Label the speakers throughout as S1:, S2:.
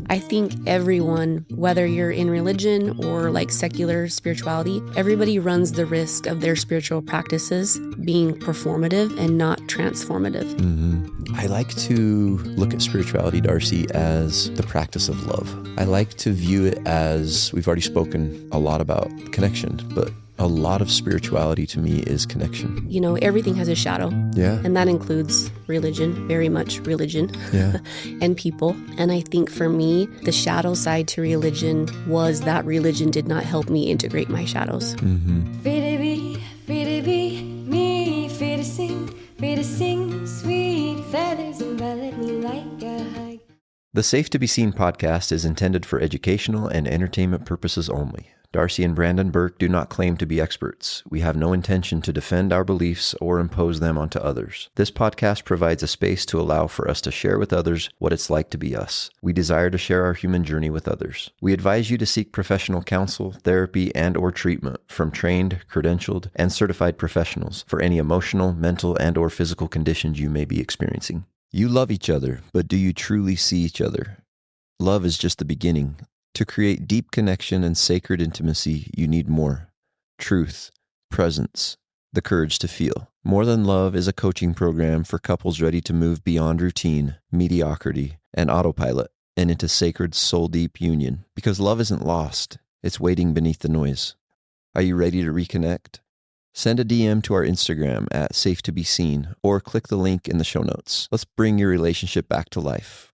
S1: I think everyone, whether you're in religion or like secular spirituality, everybody runs the risk of their spiritual practices being performative and not transformative.
S2: Mm-hmm. I like to look at spirituality, Darci, as the practice of love. I like to view it as, we've already spoken a lot about connection, but a lot of spirituality to me is connection.
S1: You know, everything has a shadow.
S2: Yeah.
S1: And that includes religion, very much religion.
S2: Yeah.
S1: And people. And I think for me, the shadow side to religion was that religion did not help me integrate my shadows.
S2: Mm-hmm.
S3: Free to be me, free to sing sweet feathers and let me like a hug.
S2: The Safe to Be Seen podcast is intended for educational and entertainment purposes only. Darci and Brandon Burke do not claim to be experts. We have no intention to defend our beliefs or impose them onto others. This podcast provides a space to allow for us to share with others what it's like to be us. We desire to share our human journey with others. We advise you to seek professional counsel, therapy, and/or treatment from trained, credentialed, and certified professionals for any emotional, mental, and/or physical conditions you may be experiencing. You love each other, but do you truly see each other? Love is just the beginning. To create deep connection and sacred intimacy, you need more. Truth, presence, the courage to feel. More Than Love is a coaching program for couples ready to move beyond routine, mediocrity, and autopilot and into sacred soul-deep union. Because love isn't lost, it's waiting beneath the noise. Are you ready to reconnect? Send a DM to our Instagram at Safe to Be Seen or click the link in the show notes. Let's bring your relationship back to life.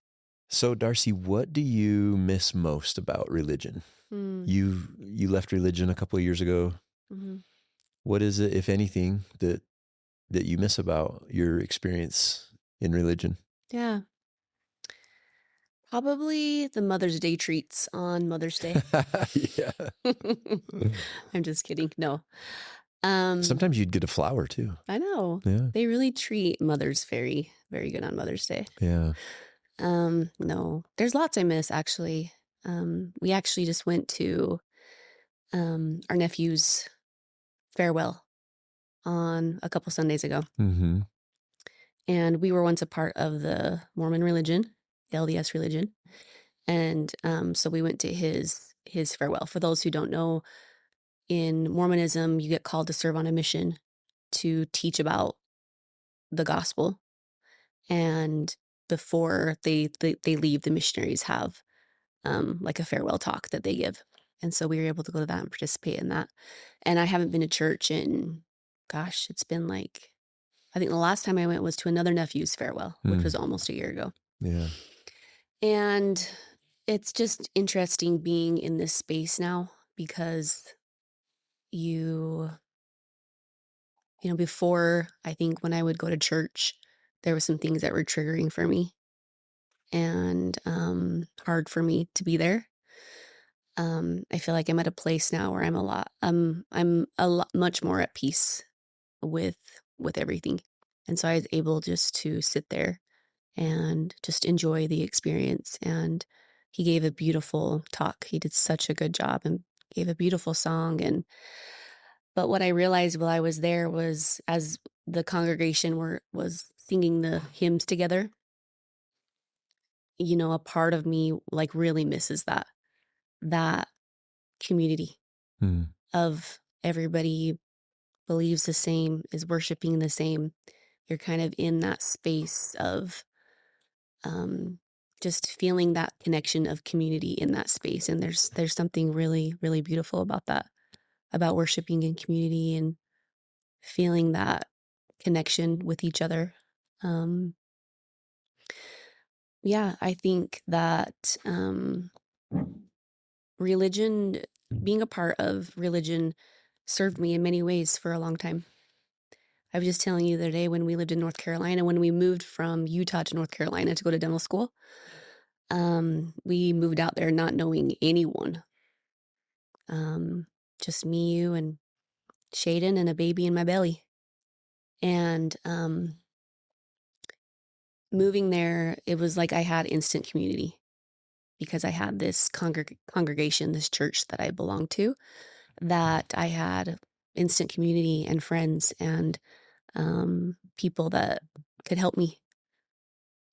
S2: So, Darci, what do you miss most about religion? You left religion a couple of years ago.
S1: Mm-hmm.
S2: What is it, if anything, that you miss about your experience in religion?
S1: Yeah. Probably the Mother's Day treats on Mother's Day.
S2: Yeah.
S1: I'm just kidding. No.
S2: Sometimes you'd get a flower too.
S1: I know.
S2: Yeah.
S1: They really treat mothers very, very good on Mother's Day.
S2: Yeah.
S1: No, there's lots I miss actually. We actually just went to our nephew's farewell on a couple Sundays ago.
S2: Mm-hmm.
S1: And we were once a part of the Mormon religion, the LDS religion. And so we went to his farewell. For those who don't know, in Mormonism, you get called to serve on a mission to teach about the gospel. And before they leave, the missionaries have like a farewell talk that they give. And so we were able to go to that and participate in that. And I haven't been to church in, gosh, it's been like, I think the last time I went was to another nephew's farewell, which was almost a year ago.
S2: Yeah.
S1: And it's just interesting being in this space now because you know, before, I think when I would go to church, there were some things that were triggering for me and hard for me to be there. I feel like I'm at a place now where I'm a lot much more at peace with everything. And so I was able just to sit there and just enjoy the experience. And he gave a beautiful talk. He did such a good job and gave a beautiful song. But what I realized while I was there was, as the congregation was singing the hymns together, you know, a part of me like really misses that community of everybody believes the same, is worshiping the same. You're kind of in that space of just feeling that connection of community in that space. And there's something really, really beautiful about that, about worshiping in community and feeling that connection with each other. Yeah, I think that religion, being a part of religion, served me in many ways for a long time. I was just telling you the other day when we lived in North Carolina, when we moved from Utah to North Carolina to go to dental school, we moved out there not knowing anyone. Just me, you, and Shaden, and a baby in my belly. And moving there, it was like I had instant community because I had this congregation, this church that I belonged to, that I had instant community and friends and people that could help me.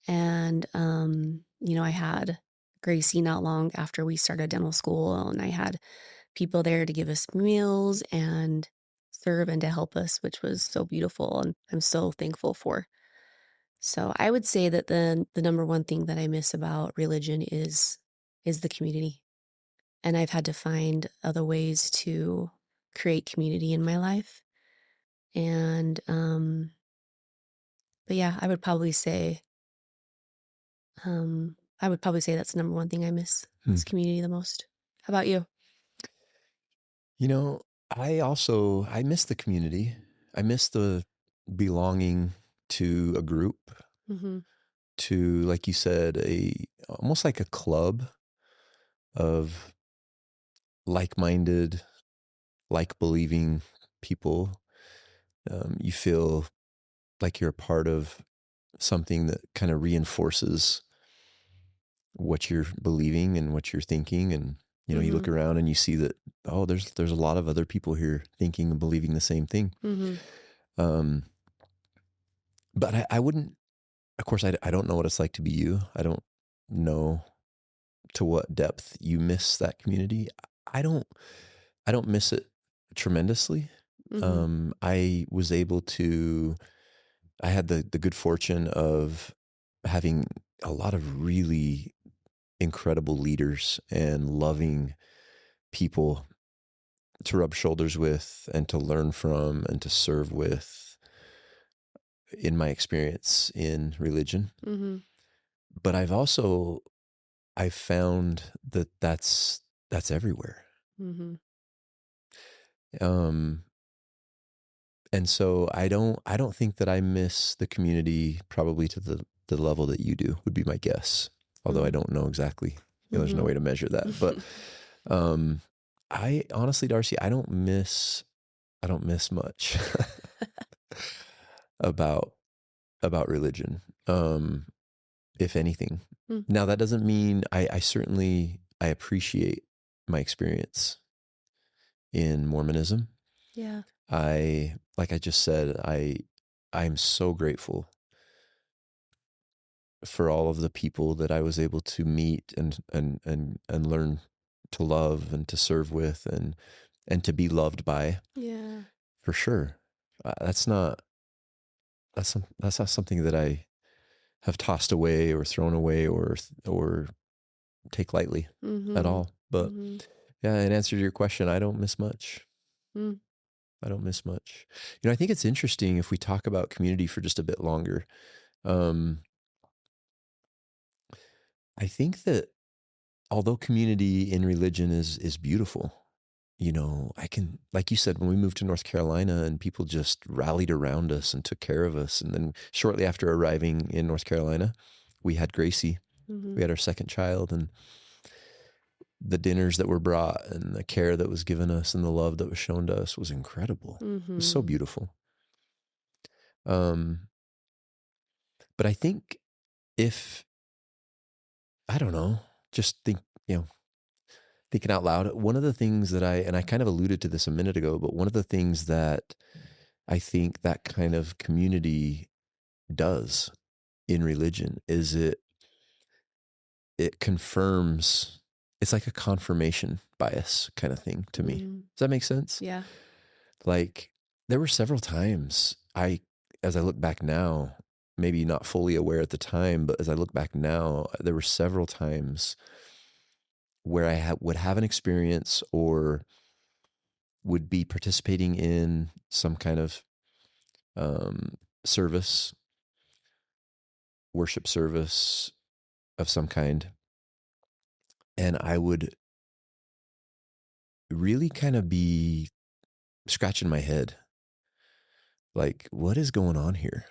S1: And, you know, I had Gracie not long after we started dental school, and I had people there to give us meals and serve and to help us, which was so beautiful and I'm so thankful for. So I would say that the number one thing that I miss about religion is the community. And I've had to find other ways to create community in my life. And but yeah, I would probably say that's the number one thing I miss is community the most. How about you?
S2: You know, I miss the community. I miss the belonging to a group,
S1: Mm-hmm.
S2: to, like you said, almost like a club of like-minded, like-believing people. You feel like you're a part of something that kind of reinforces what you're believing and what you're thinking. And, you
S1: Mm-hmm.
S2: look around and you see that, oh, there's a lot of other people here thinking and believing the same thing.
S1: Mm-hmm.
S2: Um, but I wouldn't, of course, I don't know what it's like to be you. I don't know to what depth you miss that community. I don't, I don't miss it tremendously.
S1: Mm-hmm.
S2: I was able to, I had the good fortune of having a lot of really incredible leaders and loving people to rub shoulders with and to learn from and to serve with in my experience in religion.
S1: Mm-hmm.
S2: But I've found that that's everywhere.
S1: Mm-hmm.
S2: Um, and so I don't think that I miss the community probably to the level that you do, would be my guess. Although I
S1: Mm-hmm.
S2: don't know exactly. There's no way to measure that. But I honestly, Darci, I don't miss much about religion. If anything.
S1: Mm.
S2: Now that doesn't mean I certainly I appreciate my experience in Mormonism.
S1: Yeah.
S2: Like I just said, I'm so grateful for all of the people that I was able to meet and learn to love and to serve with and to be loved by,
S1: Yeah.
S2: for sure. That's not something that I have tossed away or thrown away or take lightly at
S1: Mm-hmm.
S2: all. But
S1: Mm-hmm.
S2: yeah, in answer to your question, I don't miss much.
S1: Mm.
S2: I don't miss much. I think it's interesting if we talk about community for just a bit longer. Um, I think that although community in religion is beautiful, I can, like you said, when we moved to North Carolina and people just rallied around us and took care of us. And then shortly after arriving in North Carolina, we had Gracie.
S1: Mm-hmm.
S2: We had our second child, and the dinners that were brought and the care that was given us and the love that was shown to us was incredible. It was so
S1: Mm-hmm.
S2: beautiful. Um, but I think if, I don't know, just thinking out loud, one of the things that and I kind of alluded to this a minute ago, but one of the things that I think that kind of community does in religion is it confirms, it's like a confirmation bias kind of thing to me.
S1: Mm.
S2: Does that make sense?
S1: Yeah.
S2: Like, there were several times as I look back now, maybe not fully aware at the time, but as I look back now, there were several times where I would have an experience or would be participating in some kind of service, worship service of some kind, and I would really kind of be scratching my head, like, what is going on here?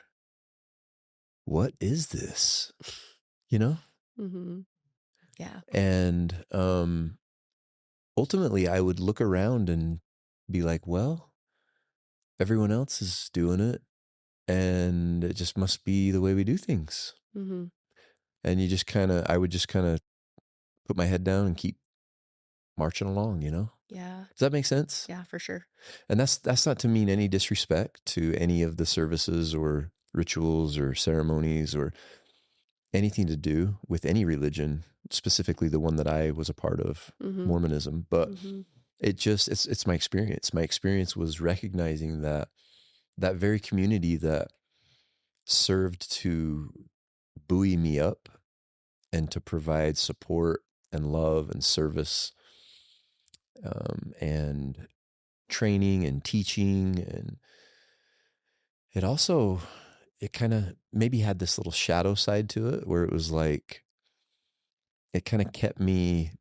S2: What is this? You know?
S1: Mm-hmm. Yeah.
S2: And ultimately, I would look around and be like, well, everyone else is doing it, and it just must be the way we do things.
S1: Mm-hmm.
S2: And I would just kind of put my head down and keep marching along, you know?
S1: Yeah.
S2: Does that make sense?
S1: Yeah, for sure.
S2: And that's not to mean any disrespect to any of the services or rituals or ceremonies or anything to do with any religion. specifically the one that I was a part of, Mormonism, but it's my experience. My experience was recognizing that very community that served to buoy me up and to provide support and love and service, and training and teaching. And it kind of maybe had this little shadow side to it where it was like, it kind of kept me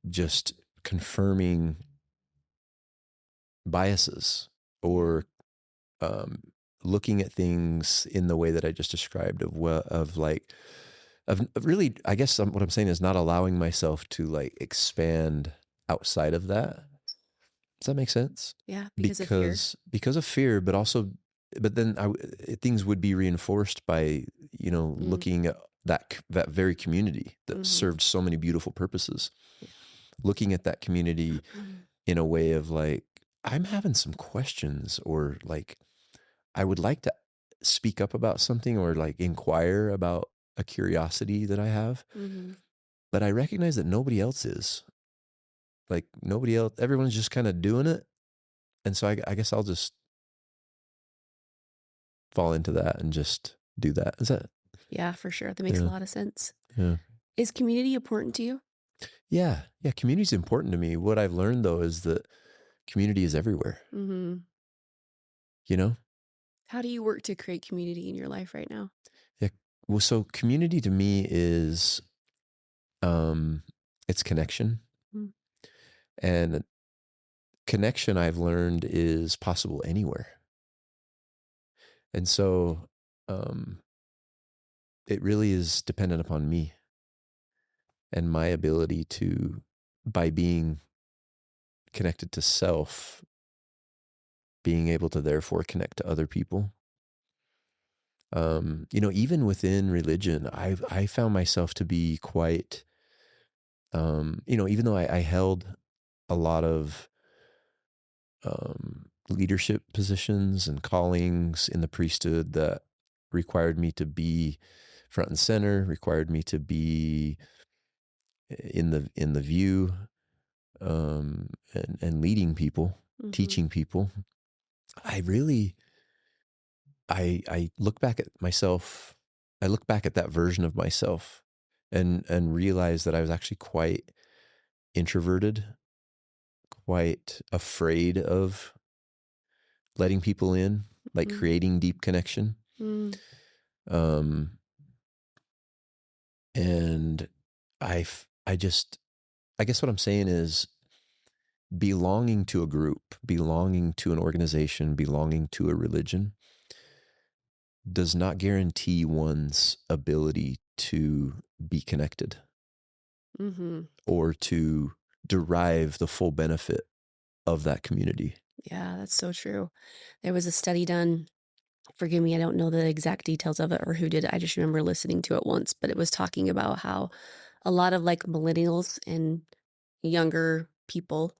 S2: just confirming biases or looking at things in the way that I just described of really, I guess what I'm saying is not allowing myself to like expand outside of that. Does that make sense?
S1: Yeah, because of fear.
S2: Because of fear, but then things would be reinforced by, looking at that very community that served so many beautiful purposes. Yeah. Looking at that community in a way of like, I'm having some questions, or like, I would like to speak up about something or like inquire about a curiosity that I have. But I recognize that nobody else is. Like nobody else, everyone's just kind of doing it. And so I guess I'll just fall into that and just do that. Is that?
S1: Yeah, for sure. That makes a lot of sense.
S2: Yeah.
S1: Is community important to you?
S2: Yeah. Yeah. Community is important to me. What I've learned though is that community is everywhere.
S1: How do you work to create community in your life right now?
S2: Yeah. Well, so community to me is, it's connection. And connection, I've learned, is possible anywhere. And so, it really is dependent upon me and my ability to, by being connected to self, being able to therefore connect to other people. Even within religion, I found myself to be quite, even though I held a lot of leadership positions and callings in the priesthood that required me to be front and center, required me to be in the view, and leading people, teaching people. I look back at myself. I look back at that version of myself and realize that I was actually quite introverted, quite afraid of letting people in, like creating deep connection. And I guess what I'm saying is belonging to a group, belonging to an organization, belonging to a religion does not guarantee one's ability to be connected or to derive the full benefit of that community.
S1: Yeah, that's so true. There was a study done, forgive me, I don't know the exact details of it or who did it. I just remember listening to it once, but it was talking about how a lot of like millennials and younger people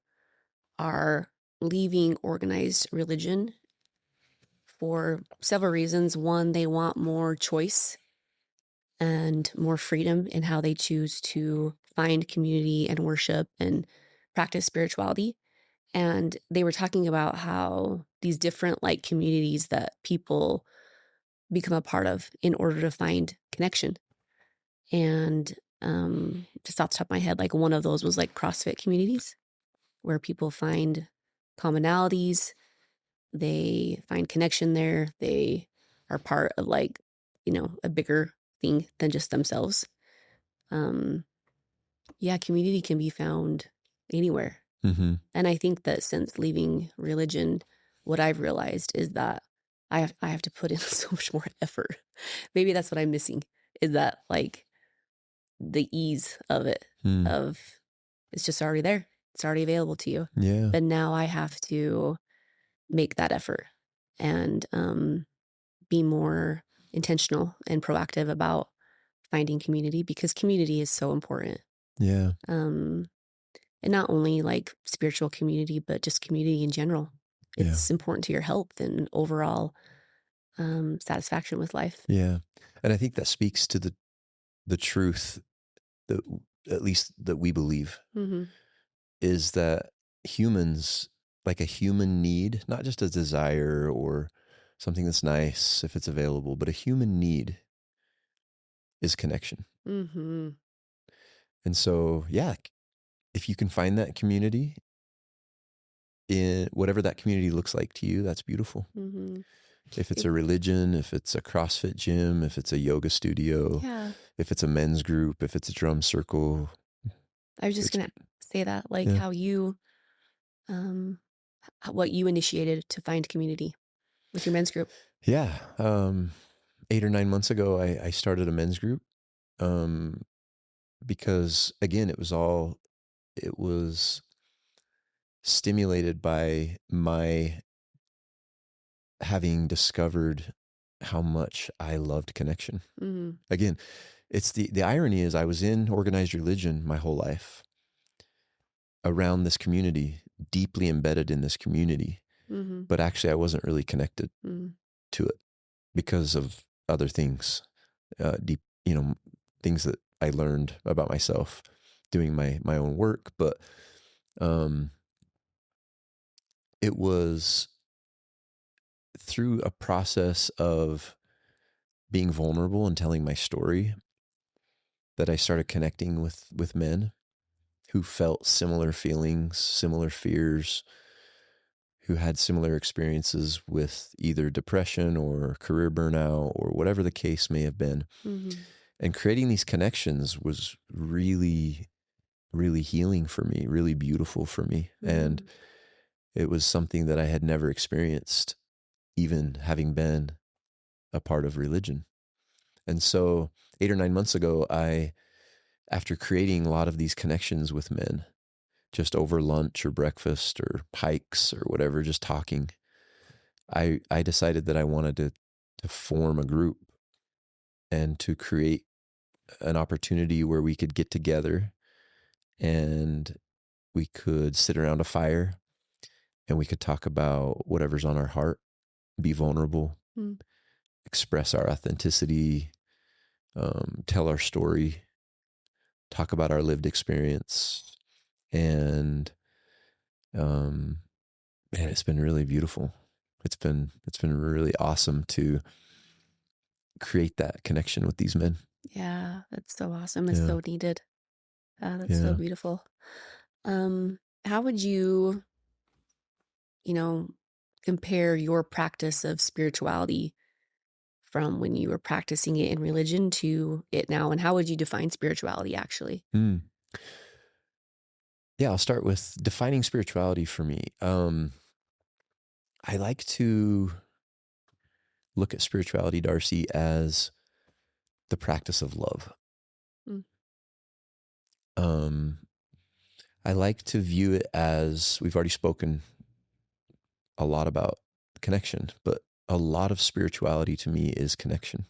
S1: are leaving organized religion for several reasons. One, they want more choice and more freedom in how they choose to find community and worship and practice spirituality. And they were talking about how these different like communities that people become a part of in order to find connection. And just off the top of my head, like one of those was like CrossFit communities where people find commonalities, they find connection there, they are part of like, a bigger thing than just themselves. Yeah, community can be found anywhere. And I think that since leaving religion, what I've realized is that I have to put in so much more effort. Maybe that's what I'm missing, is that like the ease of it, of it's just already there. It's already available to you.
S2: Yeah.
S1: But now I have to make that effort and be more intentional and proactive about finding community, because community is so important.
S2: Yeah.
S1: And not only like spiritual community, but just community in general. It's important to your health and overall satisfaction with life.
S2: Yeah. And I think that speaks to the truth that at least that we believe,
S1: Mhm.
S2: is that humans, like a human need, not just a desire or something that's nice if it's available, but a human need is connection.
S1: Mhm.
S2: And so, yeah, if you can find that community in whatever that community looks like to you, that's beautiful.
S1: Mhm.
S2: If it's
S1: It
S2: a religion, if it's a CrossFit gym, if it's a yoga studio,
S1: Yeah.
S2: if it's a men's group, if it's a drum circle,
S1: I was just
S2: it's,
S1: gonna say that, like,
S2: yeah.
S1: how you, um what you initiated to find community with your men's group.
S2: Yeah. 8 or 9 months ago, I started a men's group. Um, because again, it was stimulated by my having discovered how much I loved connection.
S1: Mhm.
S2: Again, it's the irony is I was in organized religion my whole life, around this community, deeply embedded in this community,
S1: Mhm.
S2: but actually I wasn't really connected
S1: Mhm.
S2: to it because of other things, deep, things that I learned about myself doing my own work. But um, it was through a process of being vulnerable and telling my story that I started connecting with men who felt similar feelings, similar fears, who had similar experiences with either depression or career burnout or whatever the case may have been.
S1: Mhm.
S2: And creating these connections was really, really healing for me, really beautiful for me. And
S1: Mhm.
S2: it was something that I had never experienced, even having been a part of religion. And so 8 or 9 months ago, after creating a lot of these connections with men, just over lunch or breakfast or hikes or whatever, just talking, I decided that I wanted to form a group and to create an opportunity where we could get together and we could sit around a fire and we could talk about whatever's on our heart, be vulnerable,
S1: Mm.
S2: express our authenticity, tell our story, talk about our lived experience. And um, man, it's been really beautiful. It's been really awesome to create that connection with these men.
S1: Yeah, that's so awesome. It's
S2: Yeah.
S1: so needed. That's so
S2: Yeah.
S1: beautiful. How would you know, compare your practice of spirituality from when you were practicing it in religion to it now? And how would you define spirituality actually?
S2: Mm. Yeah, I'll start with defining spirituality for me. I like to look at spirituality, Darci, as the practice of love.
S1: Mm.
S2: Um, I like to view it as, we've already spoken a lot about connection, but a lot of spirituality to me is connection.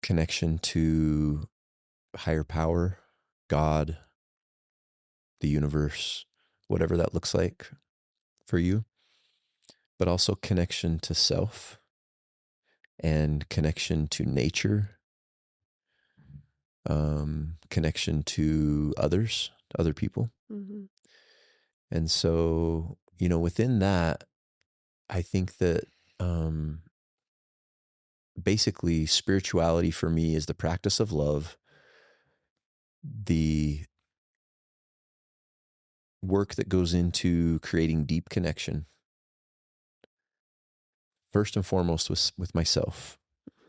S2: Connection to higher power, God, the universe, whatever that looks like for you, but also connection to self and connection to nature, connection to others, to other people.
S1: Mhm.
S2: And so, within that, I think that basically spirituality for me is the practice of love, the work that goes into creating deep connection, first and foremost with myself.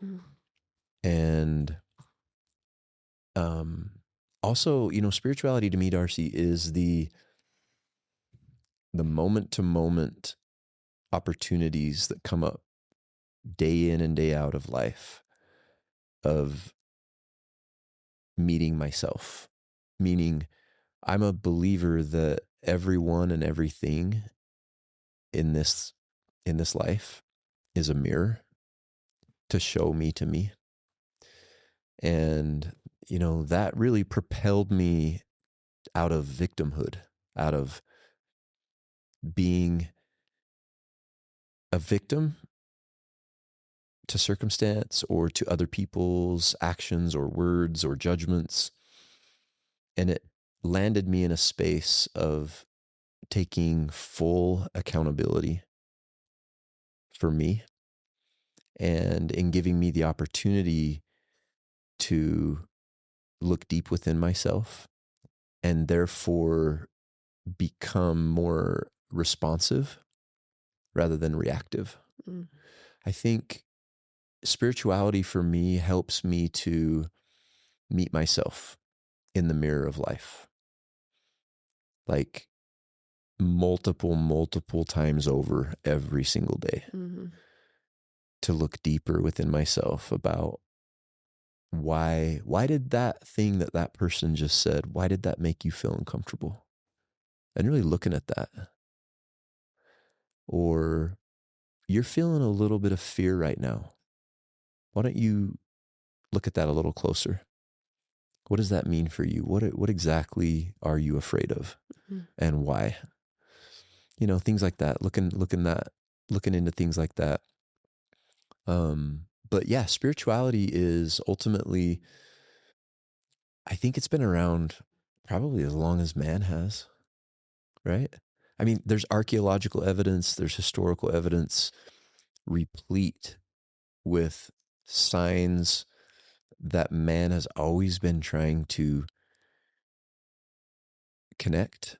S1: Mhm.
S2: And also, spirituality to me, Darci, is the moment to moment opportunities that come up day in and day out of life, of meeting myself. Meaning, I'm a believer that everyone and everything in this life is a mirror to show me to me. And that really propelled me out of victimhood, out of being a victim to circumstance or to other people's actions or words or judgments, And it landed me in a space of taking full accountability for me and in giving me the opportunity to look deep within myself and therefore become more responsive rather than reactive.
S1: Mm.
S2: I think spirituality for me helps me to meet myself in the mirror of life, like multiple times over every single day,
S1: Mhm.
S2: to look deeper within myself about why did that thing that person just said, why did that make you feel uncomfortable? And really looking at that. Or you're feeling a little bit of fear right now. Why don't you look at that a little closer? What does that mean for you? What exactly are you afraid of,
S1: Mhm.
S2: and why? Things like that. Looking into things like that. But yeah, spirituality is ultimately, I think it's been around probably as long as man has, right? I mean, there's archaeological evidence, there's historical evidence replete with signs that man has always been trying to connect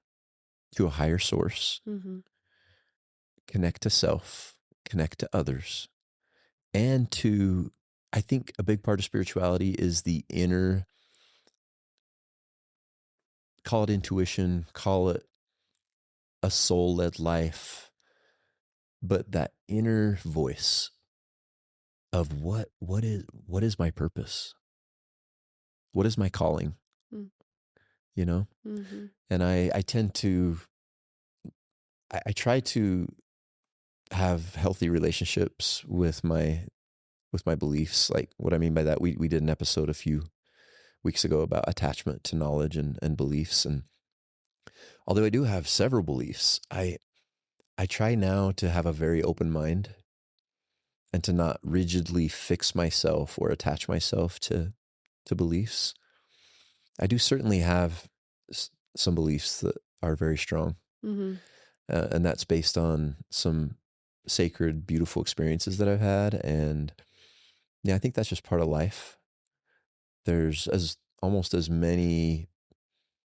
S2: to a higher source,
S1: Mhm.
S2: connect to self, connect to others, and to, I think a big part of spirituality is the inner, call it intuition, call it a soul led life, but that inner voice of what is my purpose? What is my calling?
S1: Mm.
S2: You know?
S1: Mhm.
S2: And I tend to, I try to have healthy relationships with my beliefs. Like, what I mean by that, we did an episode a few weeks ago about attachment to knowledge and beliefs. And although I do have several beliefs, I try now to have a very open mind and to not rigidly fix myself or attach myself to beliefs. I do certainly have some beliefs that are very strong,
S1: Mhm.
S2: and that's based on some sacred, beautiful experiences that I've had. And yeah, I think that's just part of life. There's almost as many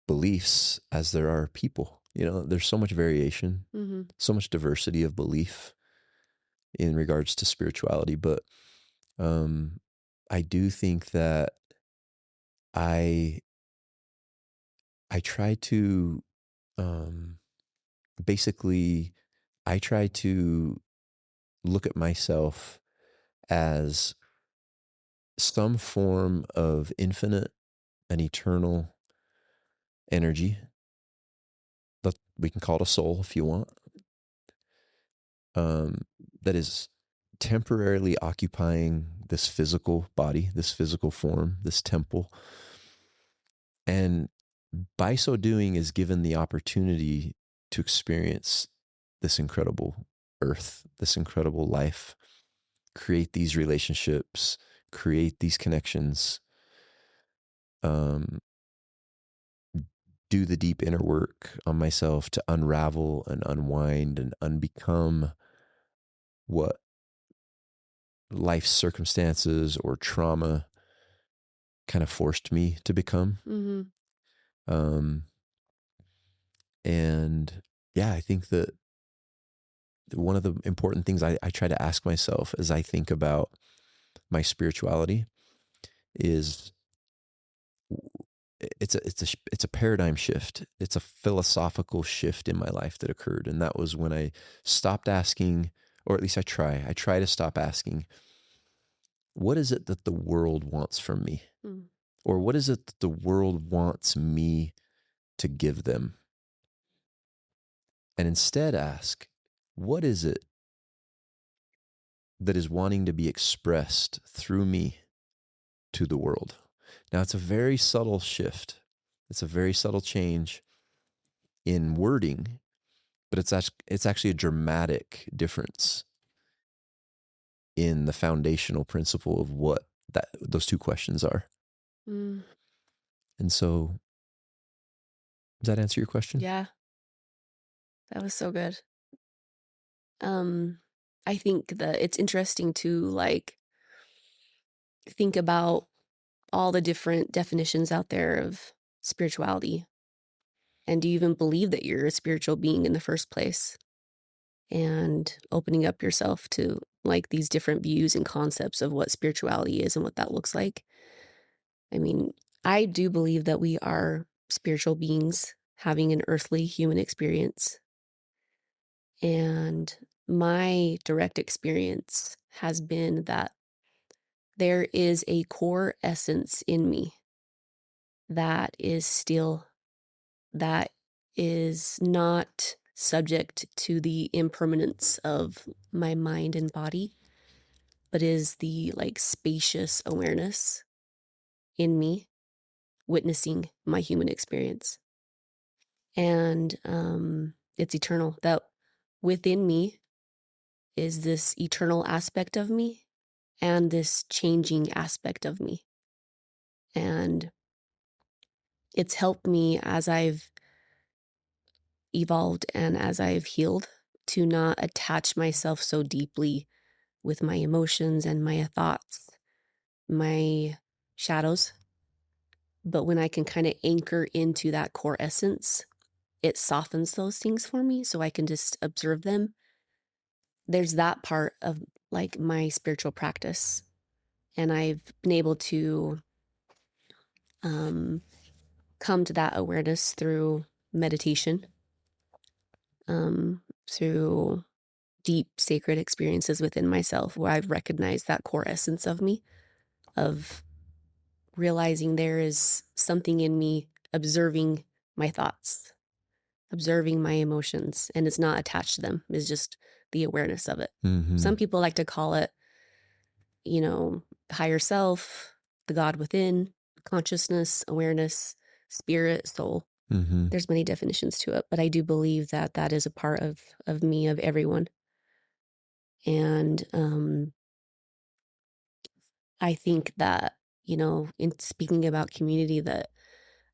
S2: beliefs as there are people. There's so much variation,
S1: Mhm.
S2: so much diversity of belief in regards to spirituality. But um, I do think that I I try to um, basically I try to look at myself as some form of infinite and eternal energy. That we can call it a soul if you want. Um, that is temporarily occupying this physical body, this physical form, this temple, and by so doing is given the opportunity to experience this incredible earth, this incredible life, create these relationships, create these connections, um, do the deep inner work on myself to unravel and unwind and unbecome what life circumstances or trauma kind of forced me to become.
S1: Mhm.
S2: Um, and yeah, I think that one of the important things I try to ask myself as I think about my spirituality is it's a paradigm shift. It's a philosophical shift in my life that occurred. And that was when I stopped asking, or at least I try to stop asking, what is it that the world wants from me?
S1: Mm.
S2: Or what is it that the world wants me to give them? And instead ask, what is it that is wanting to be expressed through me to the world? Now, it's a very subtle shift. It's a very subtle change in wording, but it's actually a dramatic difference in the foundational principle of what those two questions are.
S1: Mm.
S2: And so Does that answer your question?
S1: Yeah, that was so good. I think that it's interesting to like think about all the different definitions out there of spirituality. And do you even believe that you're a spiritual being in the first place? And opening up yourself to like these different views and concepts of what spirituality is and what that looks like. I mean, I do believe that we are spiritual beings having an earthly human experience. And my direct experience has been that there is a core essence in me that is still, that is not subject to the impermanence of my mind and body, but is the like spacious awareness in me witnessing my human experience. And it's eternal. That within me is this eternal aspect of me and this changing aspect of me. And it's helped me as I've evolved and as I've healed to not attach myself so deeply with my emotions and my thoughts, my shadows. But when I can kind of anchor into that core essence, it softens those things for me so I can just observe them. There's that part of like my spiritual practice. And I've been able to come to that awareness through meditation, through deep sacred experiences within myself where I've recognized that core essence of me, of realizing there is something in me observing my thoughts, observing my emotions, and it's not attached to them. It's just the awareness of it.
S2: Mm-hmm.
S1: Some people like to call it, higher self, the God within, consciousness, awareness, spirit, soul.
S2: Mm-hmm.
S1: There's many definitions to it, but I do believe that that is a part of me, of everyone. And I think that, in speaking about community, that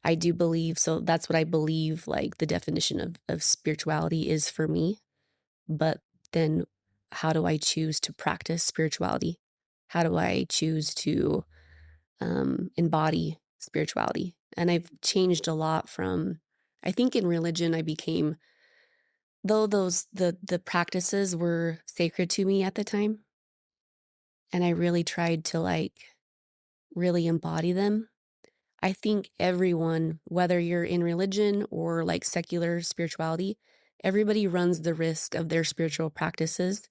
S1: I do believe, so that's what I believe, like the definition of spirituality is for me. But then how do I choose to practice spirituality? How do I choose to embody spirituality? And I've changed a lot from, I think in religion, I became, though the practices were sacred to me at the time, and I really tried to like really embody them. I think everyone, whether you're in religion or like secular spirituality, everybody runs the risk of their spiritual practices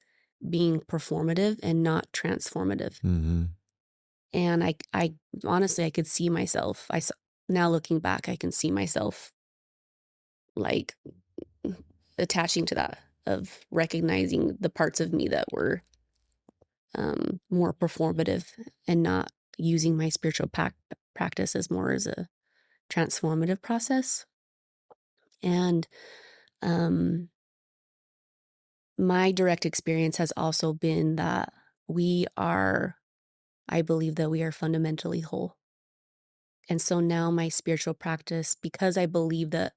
S1: being performative and not transformative.
S2: Mm-hmm.
S1: And I honestly, I could see myself. Now looking back, I can see myself like attaching to that, of recognizing the parts of me that were more performative and not using my spiritual practice as more as a transformative process. And my direct experience has also been that I believe that we are fundamentally whole. And so now my spiritual practice, because I believe that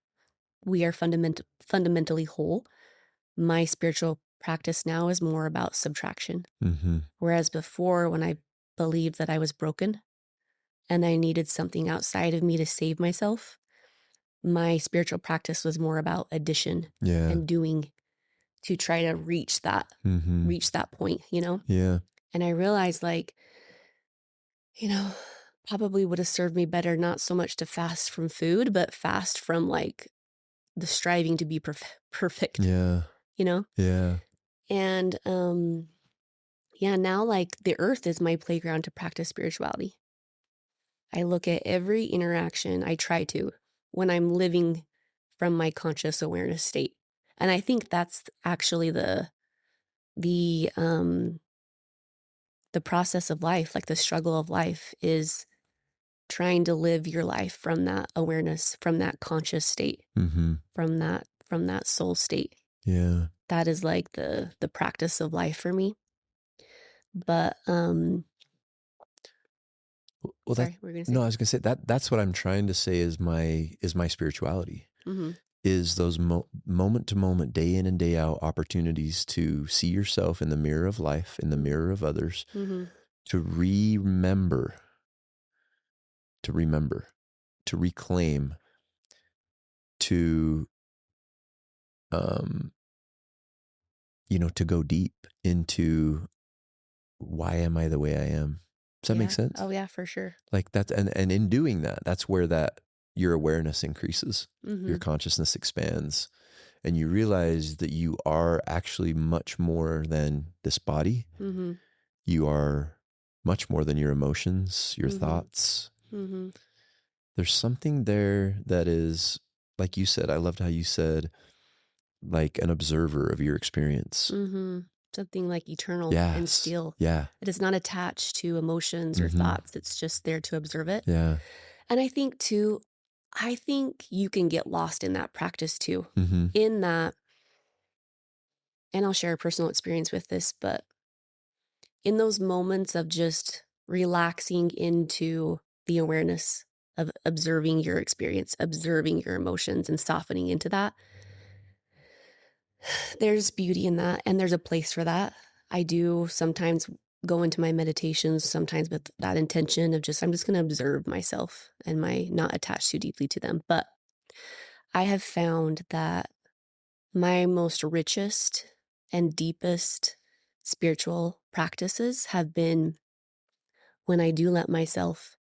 S1: we are fundamentally whole, my spiritual practice now is more about subtraction.
S2: Mm-hmm.
S1: Whereas before, when I believed that I was broken and I needed something outside of me to save myself, my spiritual practice was more about addition and doing to try to reach that point,
S2: Yeah.
S1: And I realized like, probably would have served me better not so much to fast from food, but fast from like the striving to be perfect,
S2: Yeah. Yeah.
S1: And yeah, now like the earth is my playground to practice spirituality. I look at every interaction, I try to, when I'm living from my conscious awareness state. And I think that's actually the process of life, like the struggle of life, is trying to live your life from that awareness, from that conscious state,
S2: Mm-hmm.
S1: from that soul state.
S2: Yeah.
S1: That is like the practice of life for me. But
S2: Well,
S1: sorry, we're gonna say.
S2: no, I was gonna say that's what I'm trying to say is my spirituality.
S1: Mm-hmm.
S2: is those moment to moment, day in and day out opportunities to see yourself in the mirror of life, in the mirror of others,
S1: Mm-hmm.
S2: to remember, to reclaim, to, to go deep into why am I the way I am? Does that make
S1: Yeah.
S2: sense?
S1: Oh yeah, for sure.
S2: Like that. And in doing that, that's where your awareness increases,
S1: Mm-hmm.
S2: your consciousness expands, and you realize that you are actually much more than this body.
S1: Mm-hmm.
S2: You are much more than your emotions, your
S1: Mm-hmm.
S2: thoughts.
S1: Mm-hmm.
S2: There's something there that is, like you said, I loved how you said, like an observer of your experience.
S1: Mm-hmm. Something like eternal and
S2: Yes.
S1: still.
S2: Yeah.
S1: It is not attached to emotions or
S2: Mm-hmm.
S1: thoughts. It's just there to observe it.
S2: Yeah.
S1: And I think too, I think you can get lost in that practice too.
S2: Mm-hmm.
S1: In that, and I'll share a personal experience with this, but in those moments of just relaxing into the awareness of observing your experience, observing your emotions, and softening into that, there's beauty in that. And there's a place for that. I do sometimes go into my meditations, sometimes with that intention of I'm just going to observe myself and not attach too deeply to them. But I have found that my most richest and deepest spiritual practices have been when I do let myself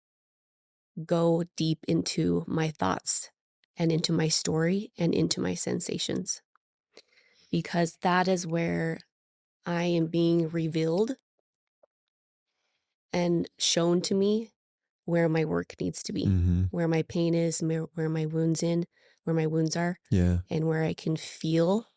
S1: go deep into my thoughts and into my story and into my sensations, because that is where I am being revealed and shown to me where my work needs to be,
S2: Mm-hmm.
S1: where my pain is, where my where my wounds are,
S2: Yeah.
S1: and where I can feel,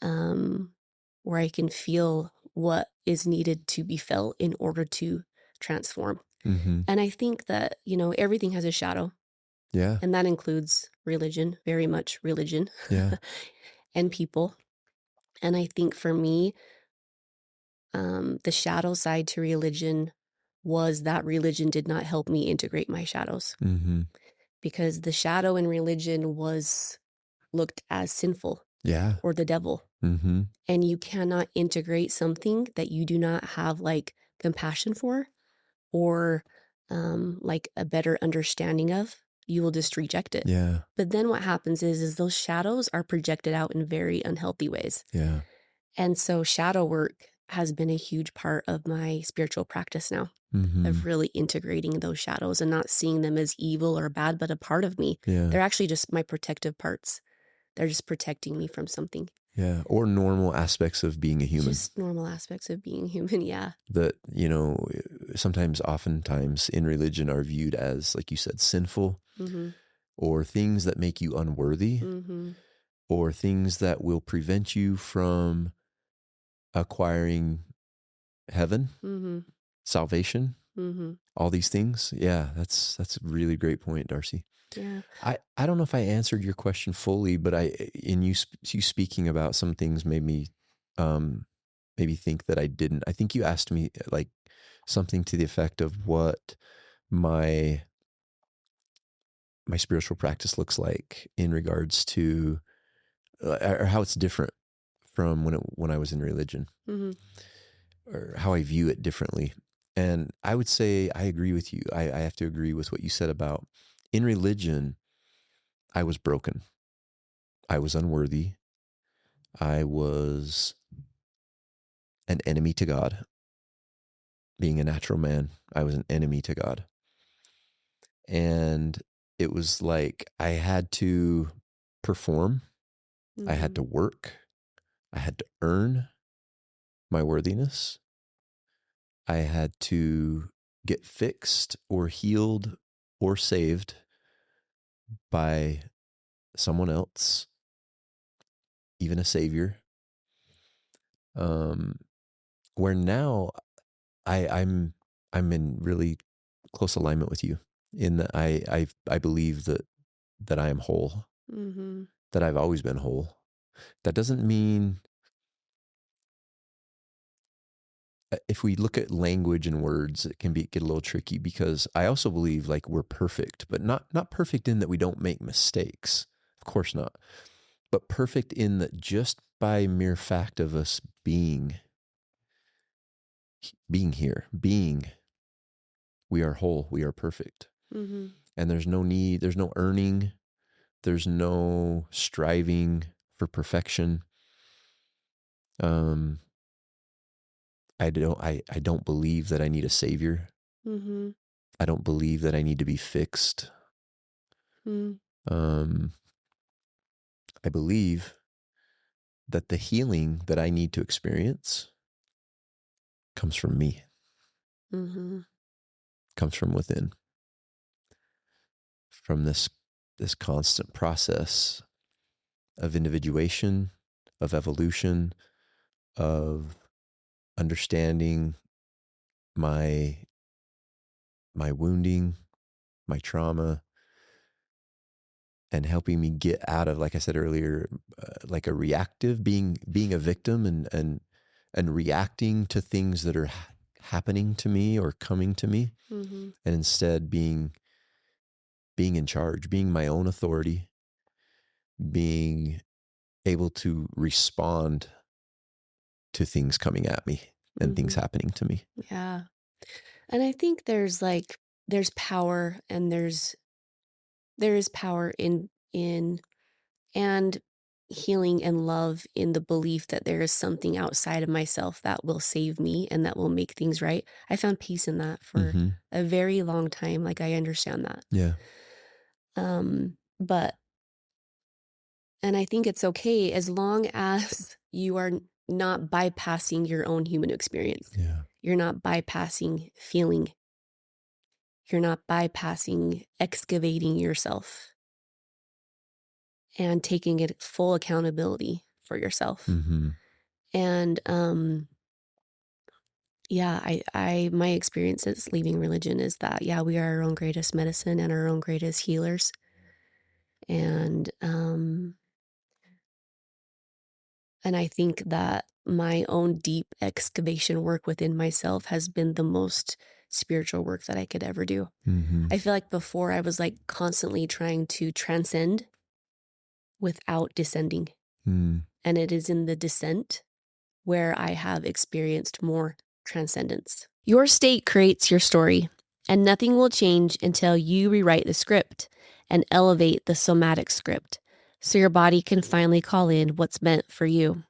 S1: where I can feel what is needed to be felt in order to transform.
S2: Mm-hmm.
S1: And I think that, everything has a shadow,
S2: Yeah.
S1: and that includes religion, very much religion,
S2: Yeah.
S1: and people. And I think for me, the shadow side to religion was that religion did not help me integrate my shadows,
S2: Mm-hmm.
S1: because the shadow in religion was looked as sinful
S2: Yeah.
S1: or the devil.
S2: Mm-hmm.
S1: And you cannot integrate something that you do not have like compassion for or like a better understanding of. You will just reject it.
S2: Yeah.
S1: But then what happens is those shadows are projected out in very unhealthy ways.
S2: Yeah.
S1: And so shadow work has been a huge part of my spiritual practice now,
S2: Mm-hmm.
S1: of really integrating those shadows and not seeing them as evil or bad, but a part of me.
S2: Yeah.
S1: They're actually just my protective parts. They're just protecting me from something.
S2: Yeah. Or normal aspects of being a human.
S1: Just normal aspects of being human, yeah.
S2: That, oftentimes in religion are viewed as, like you said, sinful,
S1: Mm-hmm.
S2: or things that make you unworthy,
S1: Mm-hmm.
S2: or things that will prevent you from acquiring heaven,
S1: Mm-hmm.
S2: salvation,
S1: Mm-hmm.
S2: all these things. Yeah, that's a really great point, Darci.
S1: Yeah.
S2: I don't know if I answered your question fully, but you speaking about some things made me maybe think that I didn't. I think you asked me like something to the effect of what my spiritual practice looks like in regards to or how it's different from when I was in religion,
S1: Mm-hmm.
S2: or how I view it differently. And I would say I agree with you. I have to agree with what you said about in religion. I was broken. I was unworthy. I was an enemy to God. Being a natural man, I was an enemy to God. And it was like I had to perform.
S1: Mm-hmm.
S2: I had to work. I had to earn my worthiness. I had to get fixed or healed or saved by someone else, even a savior. Where now I'm in really close alignment with you in that I believe that I am whole,
S1: Mm-hmm.
S2: that I've always been whole. That doesn't mean, if we look at language and words, it can get a little tricky, because I also believe like we're perfect, but not perfect in that we don't make mistakes. Of course not. But perfect in that just by mere fact of us being here, we are whole, we are perfect.
S1: Mm-hmm.
S2: And there's no need, there's no earning, there's no striving for perfection. I don't believe that I need a savior.
S1: Mm-hmm.
S2: I don't believe that I need to be fixed.
S1: Mm-hmm.
S2: I believe that the healing that I need to experience comes from me,
S1: Mm-hmm.
S2: comes from within, from this constant process of individuation, of evolution, of understanding my wounding, my trauma, and helping me get out of, like I said earlier, like a reactive, being a victim and reacting to things that are happening to me or coming to me,
S1: Mm-hmm.
S2: and instead being in charge, being my own authority, being able to respond to things coming at me and things
S1: Mm-hmm.
S2: happening to me.
S1: Yeah. And I think there's power, and there is power in and healing and love in the belief that there is something outside of myself that will save me and that will make things right. I found peace in that for
S2: Mm-hmm.
S1: a very long time. Like, I understand that.
S2: Yeah.
S1: But and I think it's okay as long as you are not bypassing your own human experience.
S2: Yeah.
S1: You're not bypassing feeling. You're not bypassing excavating yourself and taking it full accountability for yourself.
S2: Mm-hmm.
S1: And yeah, I my experiences leaving religion is that, yeah, we are our own greatest medicine and our own greatest healers. And I think that my own deep excavation work within myself has been the most spiritual work that I could ever do.
S2: Mm-hmm.
S1: I feel like before I was like constantly trying to transcend without descending.
S2: Mm.
S1: And it is in the descent where I have experienced more transcendence. Your state creates your story, and nothing will change until you rewrite the script and elevate the somatic script so your body can finally call in what's meant for you.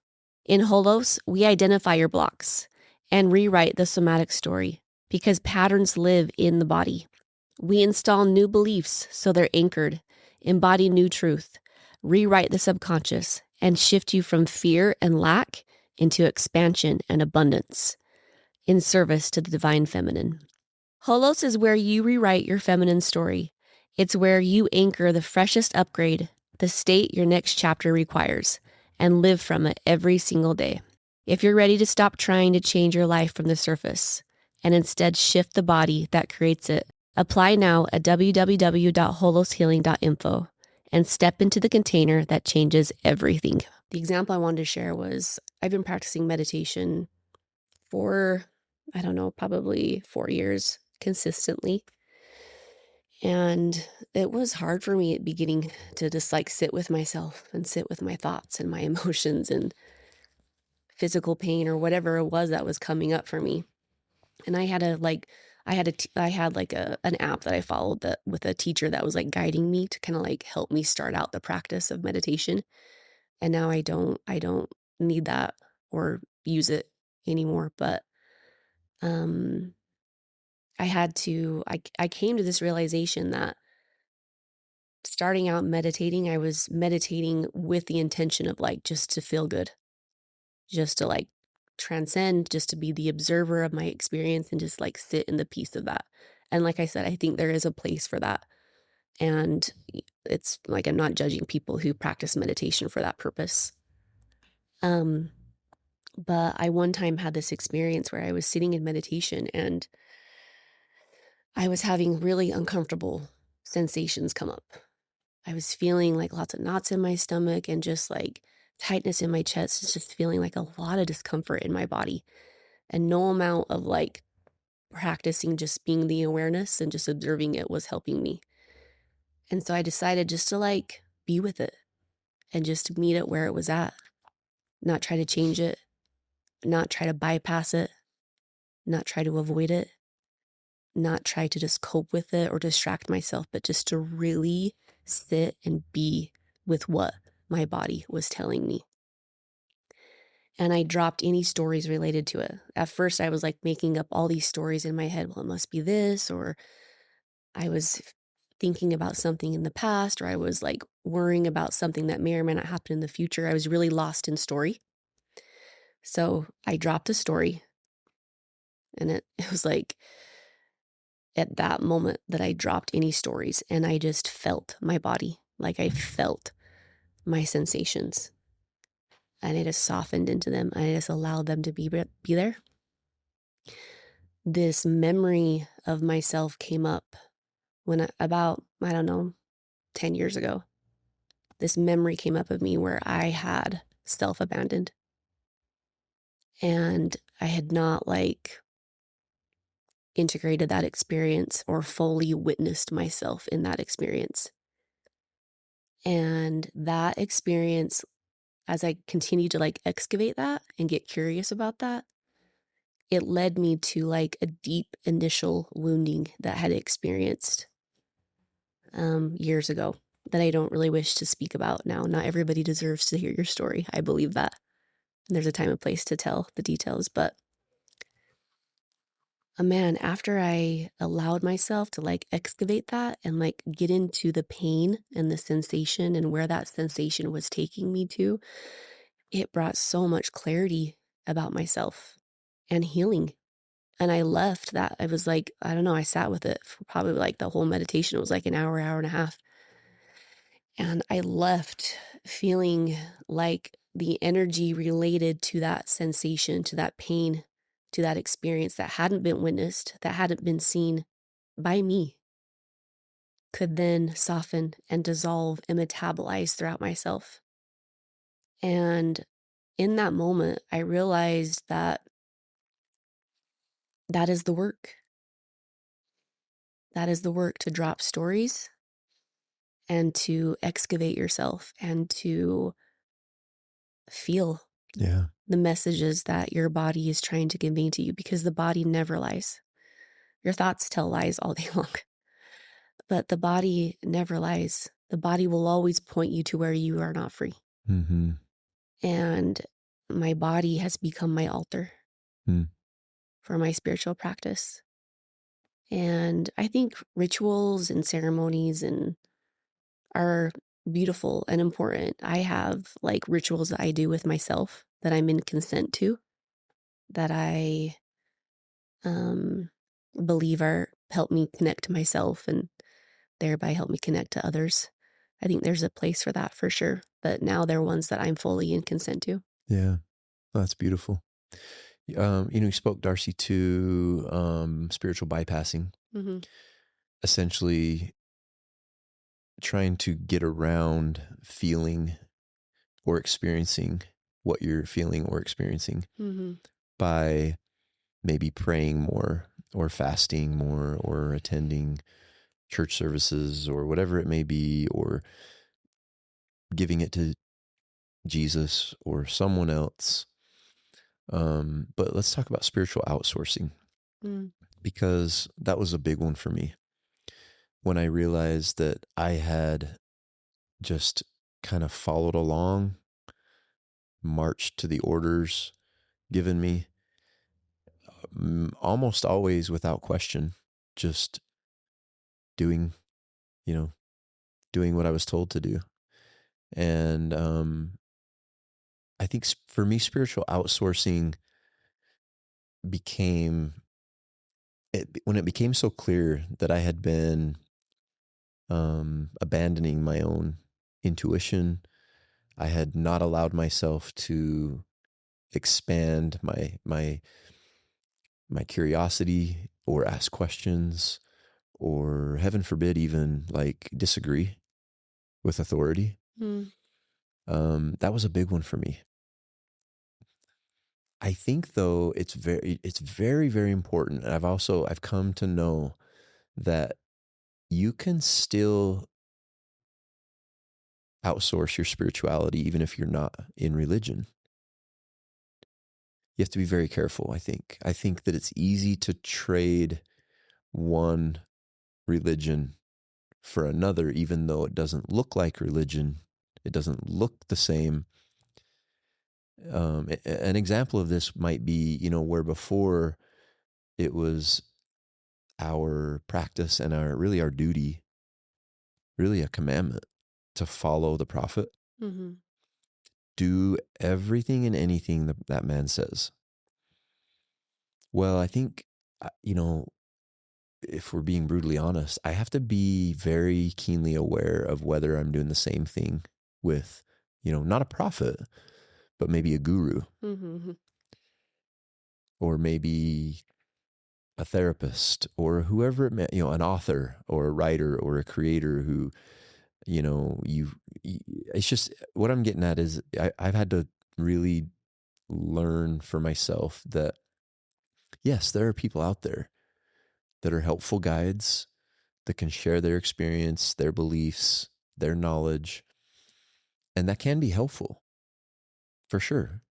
S1: In Holos, we identify your blocks and rewrite the somatic story because patterns live in the body. We install new beliefs so they're anchored, embody new truth, rewrite the subconscious, and shift you from fear and lack into expansion and abundance in service to the divine feminine. Holos is where you rewrite your feminine story. It's where you anchor the freshest upgrade, the state your next chapter requires, and live from it every single day. If you're ready to stop trying to change your life from the surface and instead shift the body that creates it, apply now at www.holoshealing.info and step into the container that changes everything. The example I wanted to share was I've been practicing meditation for, I don't know, probably 4 years consistently. And it was hard for me at beginning to just like sit with myself and sit with my thoughts and my emotions and physical pain or whatever it was that was coming up for me. And I had an app that I followed that with a teacher that was like guiding me to kind of like help me start out the practice of meditation. And now I don't need that or use it anymore. But um I came to this realization that starting out meditating, I was meditating with the intention of like just to feel good, just to like transcend, just to be the observer of my experience and just like sit in the peace of that. And like I said, I think there is a place for that. And it's like I'm not judging people who practice meditation for that purpose. But I one time had this experience where I was sitting in meditation and I was having really uncomfortable sensations come up. I was feeling like lots of knots in my stomach and just like tightness in my chest, just feeling like a lot of discomfort in my body. And no amount of like practicing just being the awareness and just observing it was helping me. And so I decided just to like be with it and just meet it where it was at, not try to change it, not try to bypass it, not try to avoid it, not try to just cope with it or distract myself, but just to really sit and be with what my body was telling me. And I dropped any stories related to it. At first, I was like making up all these stories in my head. Well, it must be this, or I was thinking about something in the past, or I was like worrying about something that may or may not happen in the future. I was really lost in story. So I dropped a story, and it was like at that moment that I dropped any stories, and I just felt my body. Like I felt my sensations, and I just softened into them. I just allowed them to be there. This memory of myself came up when about, I don't know, 10 years ago. This memory came up of me where I had self-abandoned, and I had not like integrated that experience or fully witnessed myself in that experience. And that experience, as I continued to like excavate that and get curious about that, it led me to like a deep initial wounding that I had experienced years ago that I don't really wish to speak about now. Not everybody deserves to hear your story. I believe that. And there's a time and place to tell the details. But man, after I allowed myself to like excavate that and like get into the pain and the sensation and where that sensation was taking me to, it brought so much clarity about myself and healing. And I left that. I was like, I don't know, I sat with it for probably like the whole meditation. It was like an hour, hour and a half. And I left feeling like the energy related to that sensation, to that pain, to that experience that hadn't been witnessed, that hadn't been seen by me, could then soften and dissolve and metabolize throughout myself. And in that moment, I realized that that is the work. That is the work, to drop stories and to excavate yourself and to feel
S2: Yeah.
S1: the messages that your body is trying to convey to you, because the body never lies. Your thoughts tell lies all day long, but the body never lies. The body will always point you to where you are not free.
S2: Mm-hmm.
S1: And my body has become my altar
S2: Mm.
S1: for my spiritual practice. And I think rituals and ceremonies are beautiful and important. I have like rituals that I do with myself that I'm in consent to, that I believe are help me connect to myself and thereby help me connect to others. I think there's a place for that for sure. But now they're ones that I'm fully in consent to.
S2: Yeah. That's beautiful. You spoke, Darci, to spiritual bypassing,
S1: Mm-hmm.
S2: essentially trying to get around feeling or experiencing what you're feeling or experiencing
S1: Mm-hmm.
S2: by maybe praying more or fasting more or attending church services or whatever it may be, or giving it to Jesus or someone else. But let's talk about spiritual outsourcing,
S1: Mm.
S2: because that was a big one for me when I realized that I had just kind of followed along, marched to the orders given me, almost always without question, just doing, doing what I was told to do. And I think for me, spiritual outsourcing became, when it became so clear that I had been abandoning my own intuition, I had not allowed myself to expand my curiosity or ask questions, or heaven forbid, even like disagree with authority.
S1: Mm.
S2: That was a big one for me. I think though it's very, very important. And I've come to know that you can still outsource your spirituality, even if you're not in religion. You have to be very careful, I think. I think that it's easy to trade one religion for another, even though it doesn't look like religion. It doesn't look the same. An example of this might be, where before it was our practice and our duty, really a commandment to follow the prophet.
S1: Mm-hmm.
S2: Do everything and anything that man says. Well, I think, if we're being brutally honest, I have to be very keenly aware of whether I'm doing the same thing with, not a prophet, but maybe a guru,
S1: Mm-hmm.
S2: or maybe a therapist, or whoever it may, an author or a writer or a creator who, it's just, what I'm getting at is I've had to really learn for myself that, yes, there are people out there that are helpful guides that can share their experience, their beliefs, their knowledge, and that can be helpful for sure.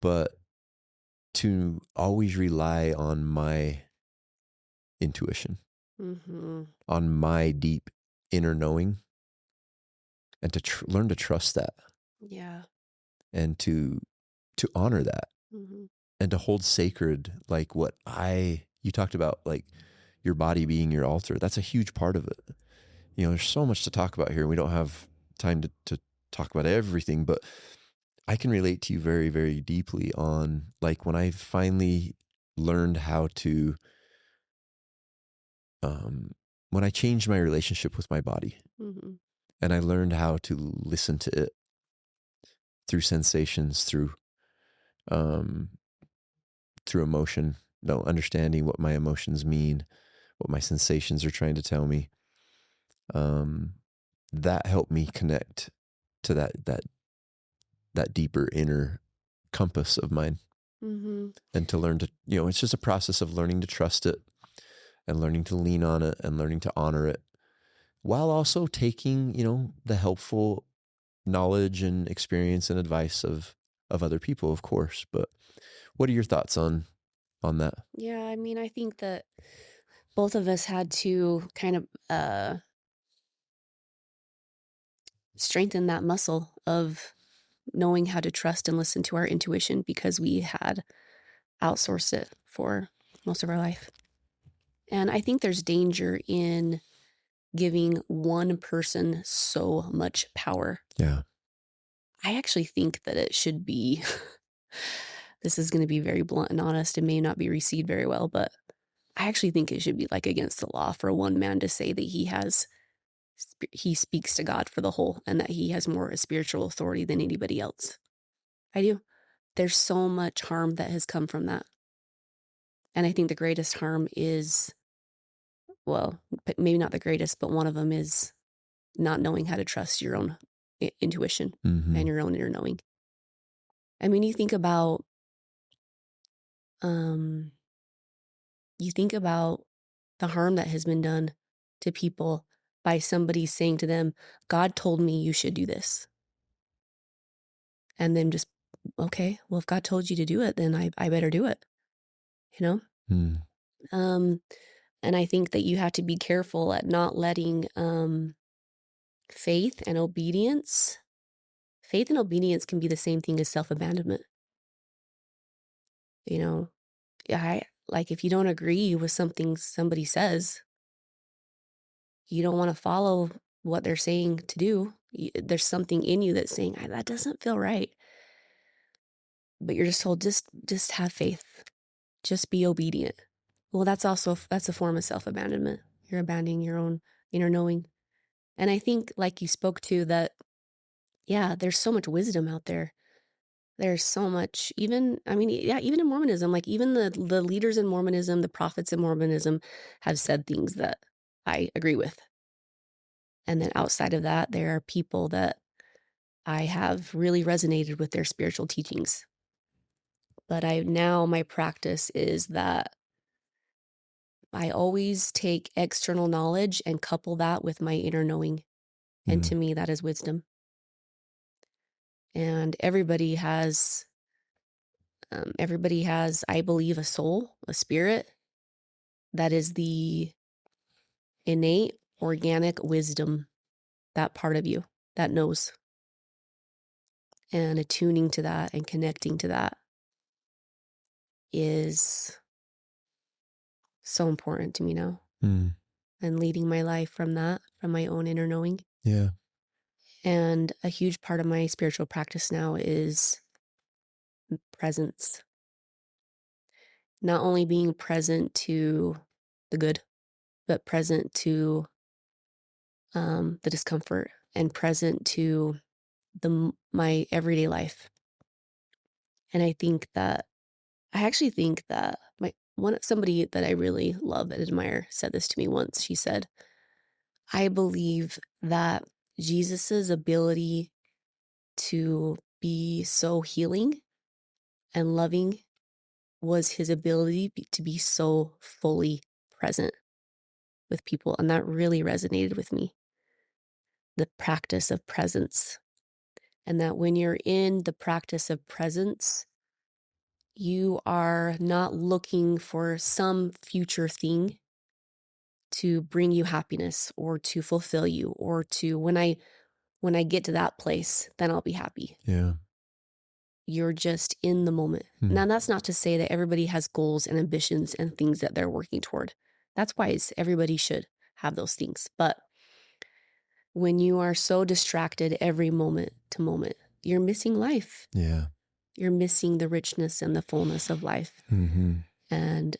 S2: But to always rely on my intuition,
S1: Mm-hmm.
S2: on my deep inner knowing, and to learn to trust that,
S1: Yeah.
S2: and to honor that,
S1: Mm-hmm.
S2: and to hold sacred, like you talked about, like your body being your altar. That's a huge part of it. There's so much to talk about here, and we don't have time to talk about everything, but I can relate to you very, very deeply on, like, when I finally learned how to, when I changed my relationship with my body,
S1: Mm-hmm.
S2: and I learned how to listen to it through sensations, um, through emotion, understanding what my emotions mean, what my sensations are trying to tell me. That helped me connect to that deeper inner compass of mine,
S1: Mm-hmm.
S2: and to learn to, it's just a process of learning to trust it, and learning to lean on it, and learning to honor it, while also taking, the helpful knowledge and experience and advice of other people, of course. But what are your thoughts on that?
S1: Yeah, I mean, I think that both of us had to kind of strengthen that muscle of knowing how to trust and listen to our intuition, because we had outsourced it for most of our life. And I think there's danger in giving one person so much power.
S2: Yeah.
S1: I actually think that it should be, this is going to be very blunt and honest and may not be received very well, but I actually think it should be like against the law for one man to say that he speaks to God for the whole, and that he has more spiritual authority than anybody else. I do. There's so much harm that has come from that. And I think the greatest harm is, well, maybe not the greatest, but one of them is not knowing how to trust your own intuition
S2: Mm-hmm.
S1: and your own inner knowing. I mean, um, you think about the harm that has been done to people by somebody saying to them, God told me you should do this. And then just, okay, well, if God told you to do it, then I better do it, you know?
S2: Mm.
S1: And I think that you have to be careful at not letting faith and obedience can be the same thing as self-abandonment. Like, if you don't agree with something somebody says, you don't want to follow what they're saying to do. There's something in you that's saying, that doesn't feel right. But you're just told, just have faith. Just be obedient. Well, that's a form of self-abandonment. You're abandoning your own inner knowing. And I think, like you spoke to, that, yeah, there's so much wisdom out there. There's so much, even in Mormonism, like even the leaders in Mormonism, the prophets in Mormonism have said things that I agree with. And then outside of that, there are people that I have really resonated with their spiritual teachings. But my practice is that I always take external knowledge and couple that with my inner knowing. And to me, that is wisdom. And everybody has, I believe, a soul, a spirit that is the innate, organic wisdom, that part of you that knows. And attuning to that and connecting to that is so important to me now. And leading my life from that, from my own inner knowing.
S2: Yeah.
S1: And a huge part of my spiritual practice now is presence. Not only being present to the good, but present to the discomfort and present to my everyday life. And I actually think that somebody that I really love and admire said this to me once. She said, I believe that Jesus's ability to be so healing and loving was his ability to be so fully present with people. And that really resonated with me. The practice of presence. And that when you're in the practice of presence, you are not looking for some future thing to bring you happiness or to fulfill you or to when I get to that place, then I'll be happy.
S2: Yeah.
S1: You're just in the moment. Now, that's not to say that everybody has goals and ambitions and things that they're working toward. That's wise. Everybody should have those things. But when you are so distracted every moment to moment, you're missing life.
S2: Yeah.
S1: You're missing the richness and the fullness of life. And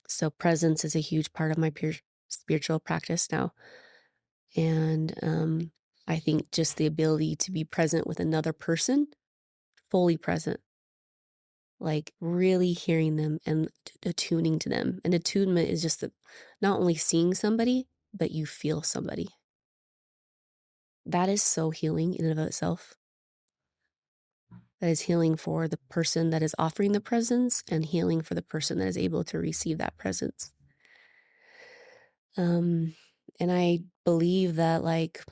S1: so presence is a huge part of my spiritual practice now. And I think just the ability to be present with another person, fully present, like really hearing them and attuning to them. And attunement is just not only seeing somebody, but you feel somebody. That is so healing in and of itself. That is healing for the person that is offering the presence and healing for the person that is able to receive that presence. And I believe that like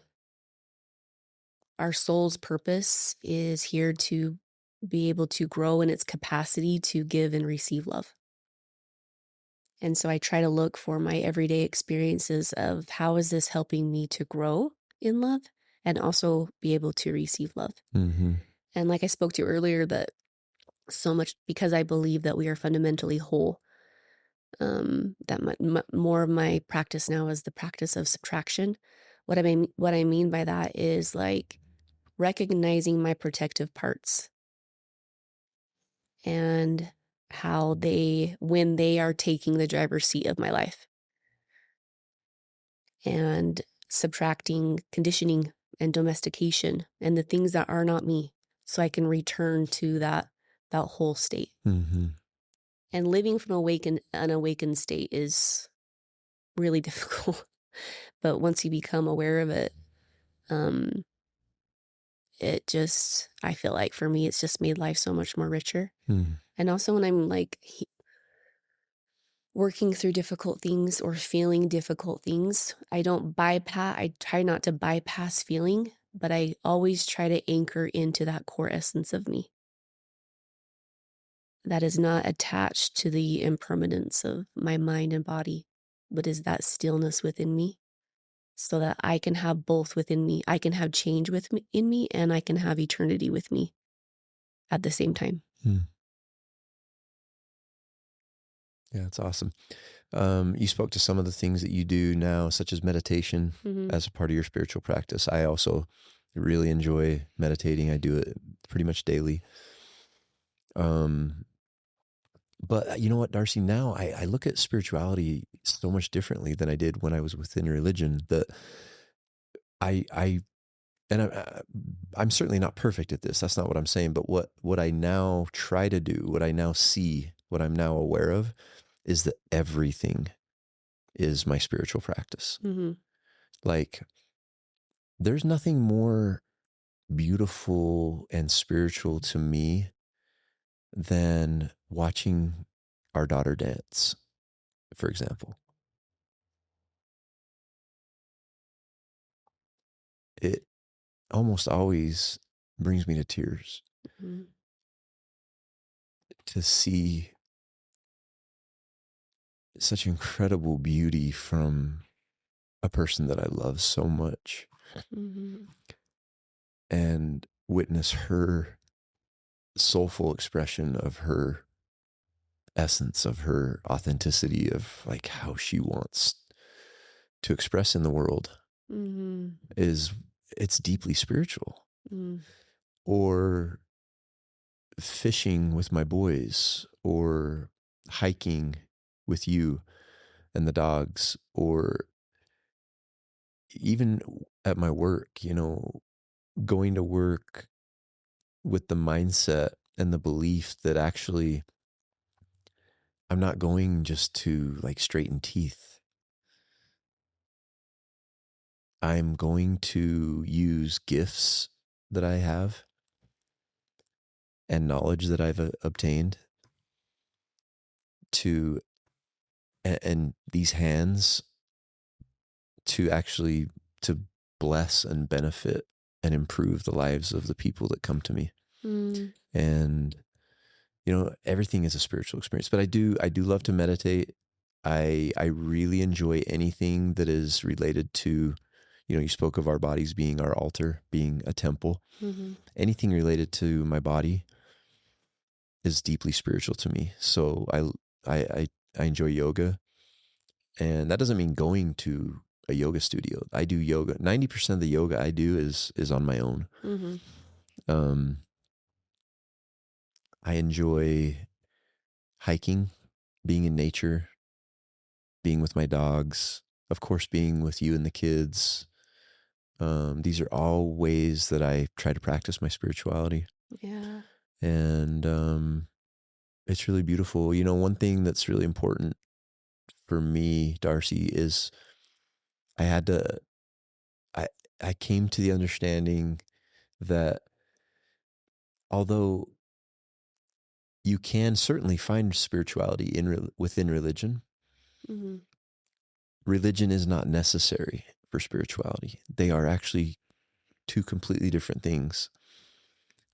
S1: our soul's purpose is here to be able to grow in its capacity to give and receive love. And so I try to look for my everyday experiences of how is this helping me to grow in love and also be able to receive love. And like I spoke to earlier, that so much because I believe that we are fundamentally whole, that more of my practice now is the practice of subtraction. What I mean by that is like recognizing my protective parts and how when they are taking the driver's seat of my life, and subtracting conditioning and domestication and the things that are not me, so I can return to that whole state. And living from an awakened state is really difficult. But once you become aware of it, I feel like for me, it's just made life so much more richer. And also when I'm like working through difficult things or feeling difficult things, I try not to bypass feeling, but I always try to anchor into that core essence of me that is not attached to the impermanence of my mind and body, but is that stillness within me, so that I can have both within me. I can have change in me, and I can have eternity with me at the same time.
S2: Yeah, it's awesome. You spoke to some of the things that you do now, such as meditation as a part of your spiritual practice. I also really enjoy meditating. I do it pretty much daily. But you know what, Darci, now I look at spirituality so much differently than I did when I was within religion. That I'm certainly not perfect at this. That's not what I'm saying. But what I now try to do, what I now see, what I'm now aware of, is that everything is my spiritual practice. Like, there's nothing more beautiful and spiritual to me than watching our daughter dance, for example. it almost always brings me to tears
S1: Mm-hmm.
S2: to see such incredible beauty from a person that I love so much,
S1: Mm-hmm.
S2: and witness her soulful expression of her essence, of her authenticity, of like how she wants to express in the world,
S1: Mm-hmm.
S2: it's deeply spiritual.
S1: Mm-hmm.
S2: Or fishing with my boys, or hiking with you and the dogs, or even at my work, going to work with the mindset and the belief that actually I'm not going just to like straighten teeth. I'm going to use gifts that I have and knowledge that I've obtained to, and these hands to actually to bless and benefit and improve the lives of the people that come to me.
S1: Mm.
S2: And everything is a spiritual experience, but I do love to meditate. I really enjoy anything that is related to, you spoke of our bodies being our altar, being a temple.
S1: Mm-hmm.
S2: Anything related to my body is deeply spiritual to me. So I enjoy yoga, and that doesn't mean going to a yoga studio. I do yoga. 90% of the yoga I do is on my own.
S1: Mm-hmm.
S2: Um, I enjoy hiking, being in nature, being with my dogs, of course, being with you and the kids. These are all ways that I try to practice my spirituality.
S1: Yeah.
S2: And it's really beautiful. One thing that's really important for me, Darci, is I had to, I, I came to the understanding that although you can certainly find spirituality within religion,
S1: Mm-hmm.
S2: religion is not necessary for spirituality. They are actually two completely different things.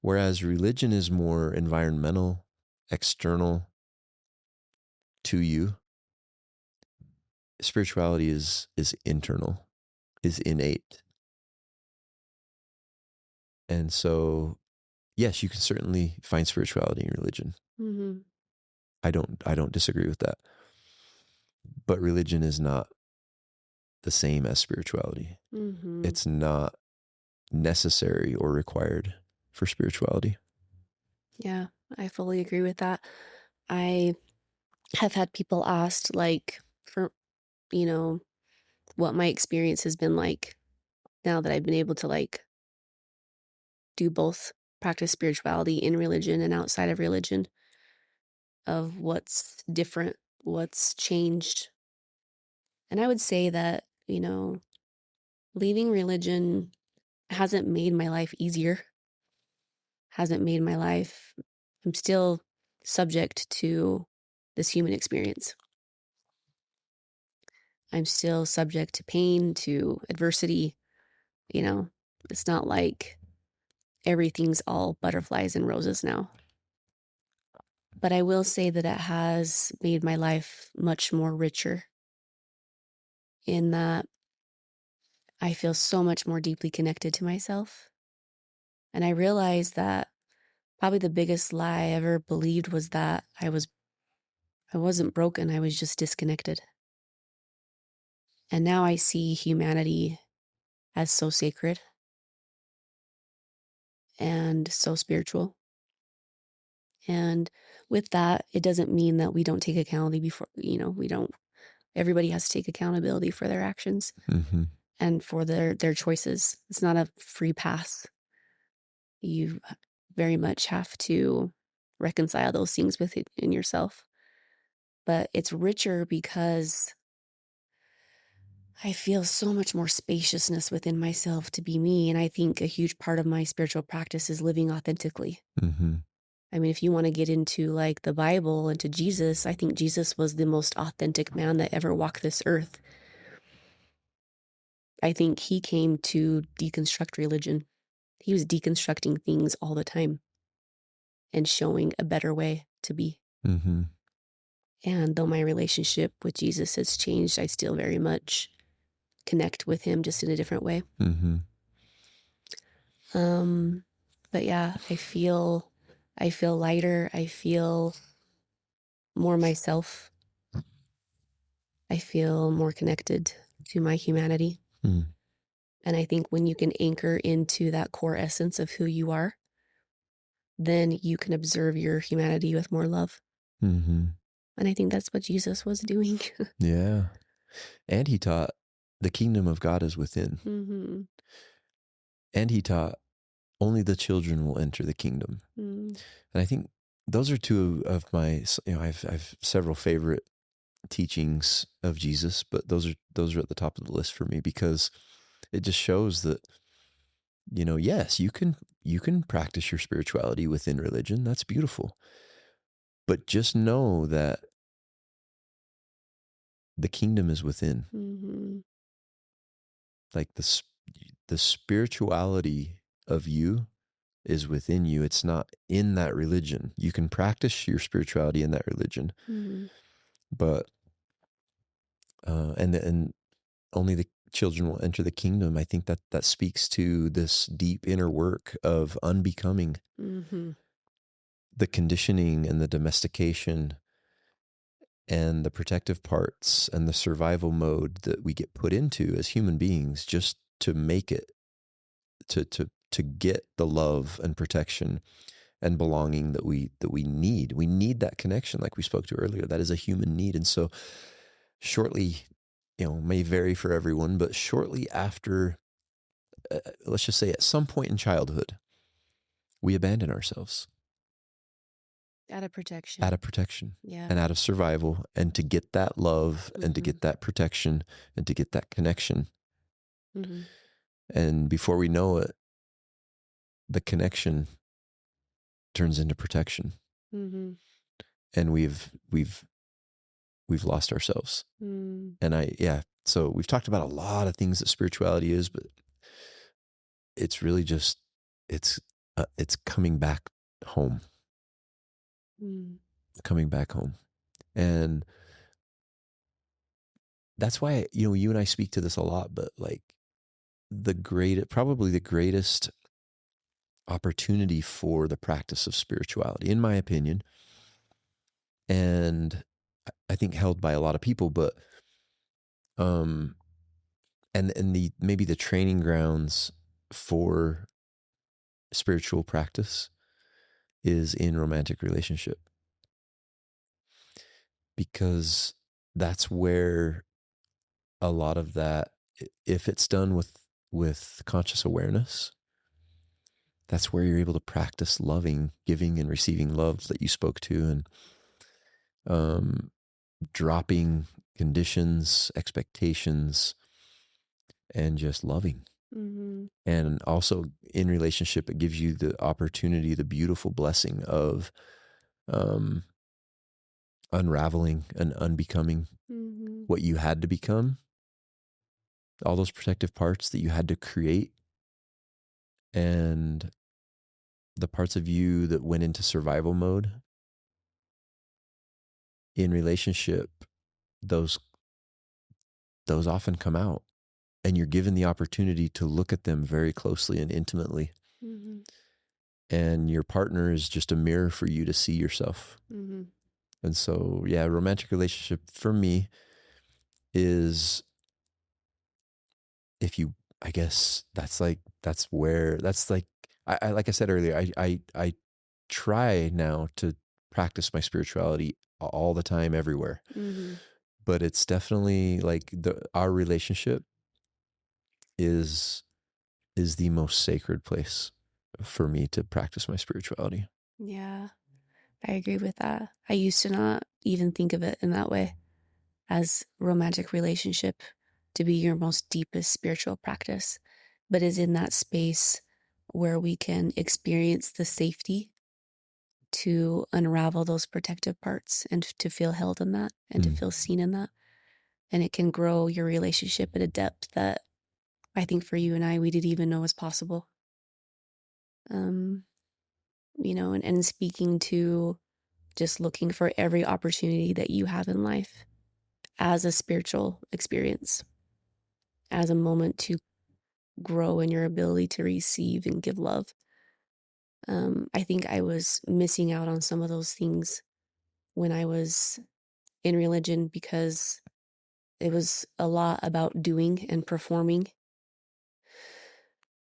S2: Whereas religion is more environmental, external to you, spirituality is internal, is innate. And so, yes, you can certainly find spirituality in religion.
S1: Mm-hmm.
S2: I don't disagree with that. But religion is not the same as spirituality.
S1: Mm-hmm.
S2: It's not necessary or required for spirituality.
S1: Yeah, I fully agree with that. I have had people asked, like, for, you know, what my experience has been like now that I've been able to, like, do both practice spirituality in religion and outside of religion, of what's different, what's changed. And I would say that, leaving religion hasn't made my life easier, hasn't made my life, I'm still subject to this human experience. I'm still subject to pain, to adversity. You know, it's not like everything's all butterflies and roses now. But I will say that it has made my life much more richer in that I feel so much more deeply connected to myself. And I realized that probably the biggest lie I ever believed was that I wasn't broken, I was just disconnected. And now I see humanity as so sacred and so spiritual. And with that, it doesn't mean that we don't take accountability before, we don't, everybody has to take accountability for their actions
S2: Mm-hmm.
S1: and for their choices. It's not a free pass. You very much have to reconcile those things within yourself. But it's richer because I feel so much more spaciousness within myself to be me. And I think a huge part of my spiritual practice is living authentically.
S2: Mm-hmm.
S1: I mean, if you want to get into like the Bible and to Jesus, I think Jesus was the most authentic man that ever walked this earth. I think he came to deconstruct religion. He was deconstructing things all the time and showing a better way to be.
S2: Mm-hmm.
S1: And though my relationship with Jesus has changed, I still very much connect with him, just in a different way.
S2: Mm-hmm.
S1: But yeah, I feel lighter. I feel more myself. I feel more connected to my humanity.
S2: Mm.
S1: And I think when you can anchor into that core essence of who you are, then you can observe your humanity with more love.
S2: Mm-hmm.
S1: And I think that's what Jesus was doing.
S2: Yeah. And he taught the kingdom of God is within.
S1: Mm-hmm.
S2: And he taught only the children will enter the kingdom.
S1: Mm.
S2: And I think those are two of my, I've several favorite teachings of Jesus, but those are at the top of the list for me, because it just shows that, yes, you can practice your spirituality within religion. That's beautiful. But just know that the kingdom is within.
S1: Mm-hmm.
S2: Like the spirituality of you is within you. It's not in that religion. You can practice your spirituality in that religion,
S1: Mm-hmm.
S2: but and only the children will enter the kingdom. I think that speaks to this deep inner work of unbecoming,
S1: Mm-hmm.
S2: the conditioning and the domestication and the protective parts and the survival mode that we get put into as human beings, just to make it, to get the love and protection and belonging that we need. We need that connection, like we spoke to earlier. That is a human need. And so shortly, may vary for everyone, but shortly after, let's just say at some point in childhood, we abandon ourselves
S1: Out of protection.
S2: Yeah.
S1: Yeah.
S2: And out of survival, and to get that love and to
S1: Mm-hmm.
S2: get that protection and to get that connection.
S1: Mm-hmm.
S2: And before we know it, the connection turns into protection.
S1: Mm-hmm.
S2: And we've lost ourselves.
S1: Mm.
S2: And so we've talked about a lot of things that spirituality is, but it's really just, it's coming back home.
S1: Mm.
S2: Coming back home. And that's why, you and I speak to this a lot, but like probably the greatest opportunity for the practice of spirituality, in my opinion, and I think held by a lot of people, but and maybe the training grounds for spiritual practice is in romantic relationship, because that's where a lot of that, if it's done with conscious awareness, that's where you're able to practice loving, giving and receiving love that you spoke to, and dropping conditions, expectations, and just loving.
S1: Mm-hmm.
S2: And also in relationship, it gives you the opportunity, the beautiful blessing of unraveling and unbecoming
S1: Mm-hmm.
S2: what you had to become, all those protective parts that you had to create, and the parts of you that went into survival mode. In relationship, those often come out, and you're given the opportunity to look at them very closely and intimately.
S1: Mm-hmm.
S2: And your partner is just a mirror for you to see yourself.
S1: Mm-hmm.
S2: And so, yeah, romantic relationship for me is, I guess that's like I said earlier, I try now to practice my spirituality all the time, everywhere.
S1: Mm-hmm.
S2: But it's definitely like our relationship is the most sacred place for me to practice my spirituality.
S1: Yeah, I agree with that. I used to not even think of it in that way, as romantic relationship to be your most deepest spiritual practice, but is in that space where we can experience the safety to unravel those protective parts and to feel held in that and to feel seen in that. And it can grow your relationship at a depth that I think for you and I, we didn't even know was possible. Um, and speaking to just looking for every opportunity that you have in life as a spiritual experience, as a moment to grow in your ability to receive and give love. I think I was missing out on some of those things when I was in religion because it was a lot about doing and performing.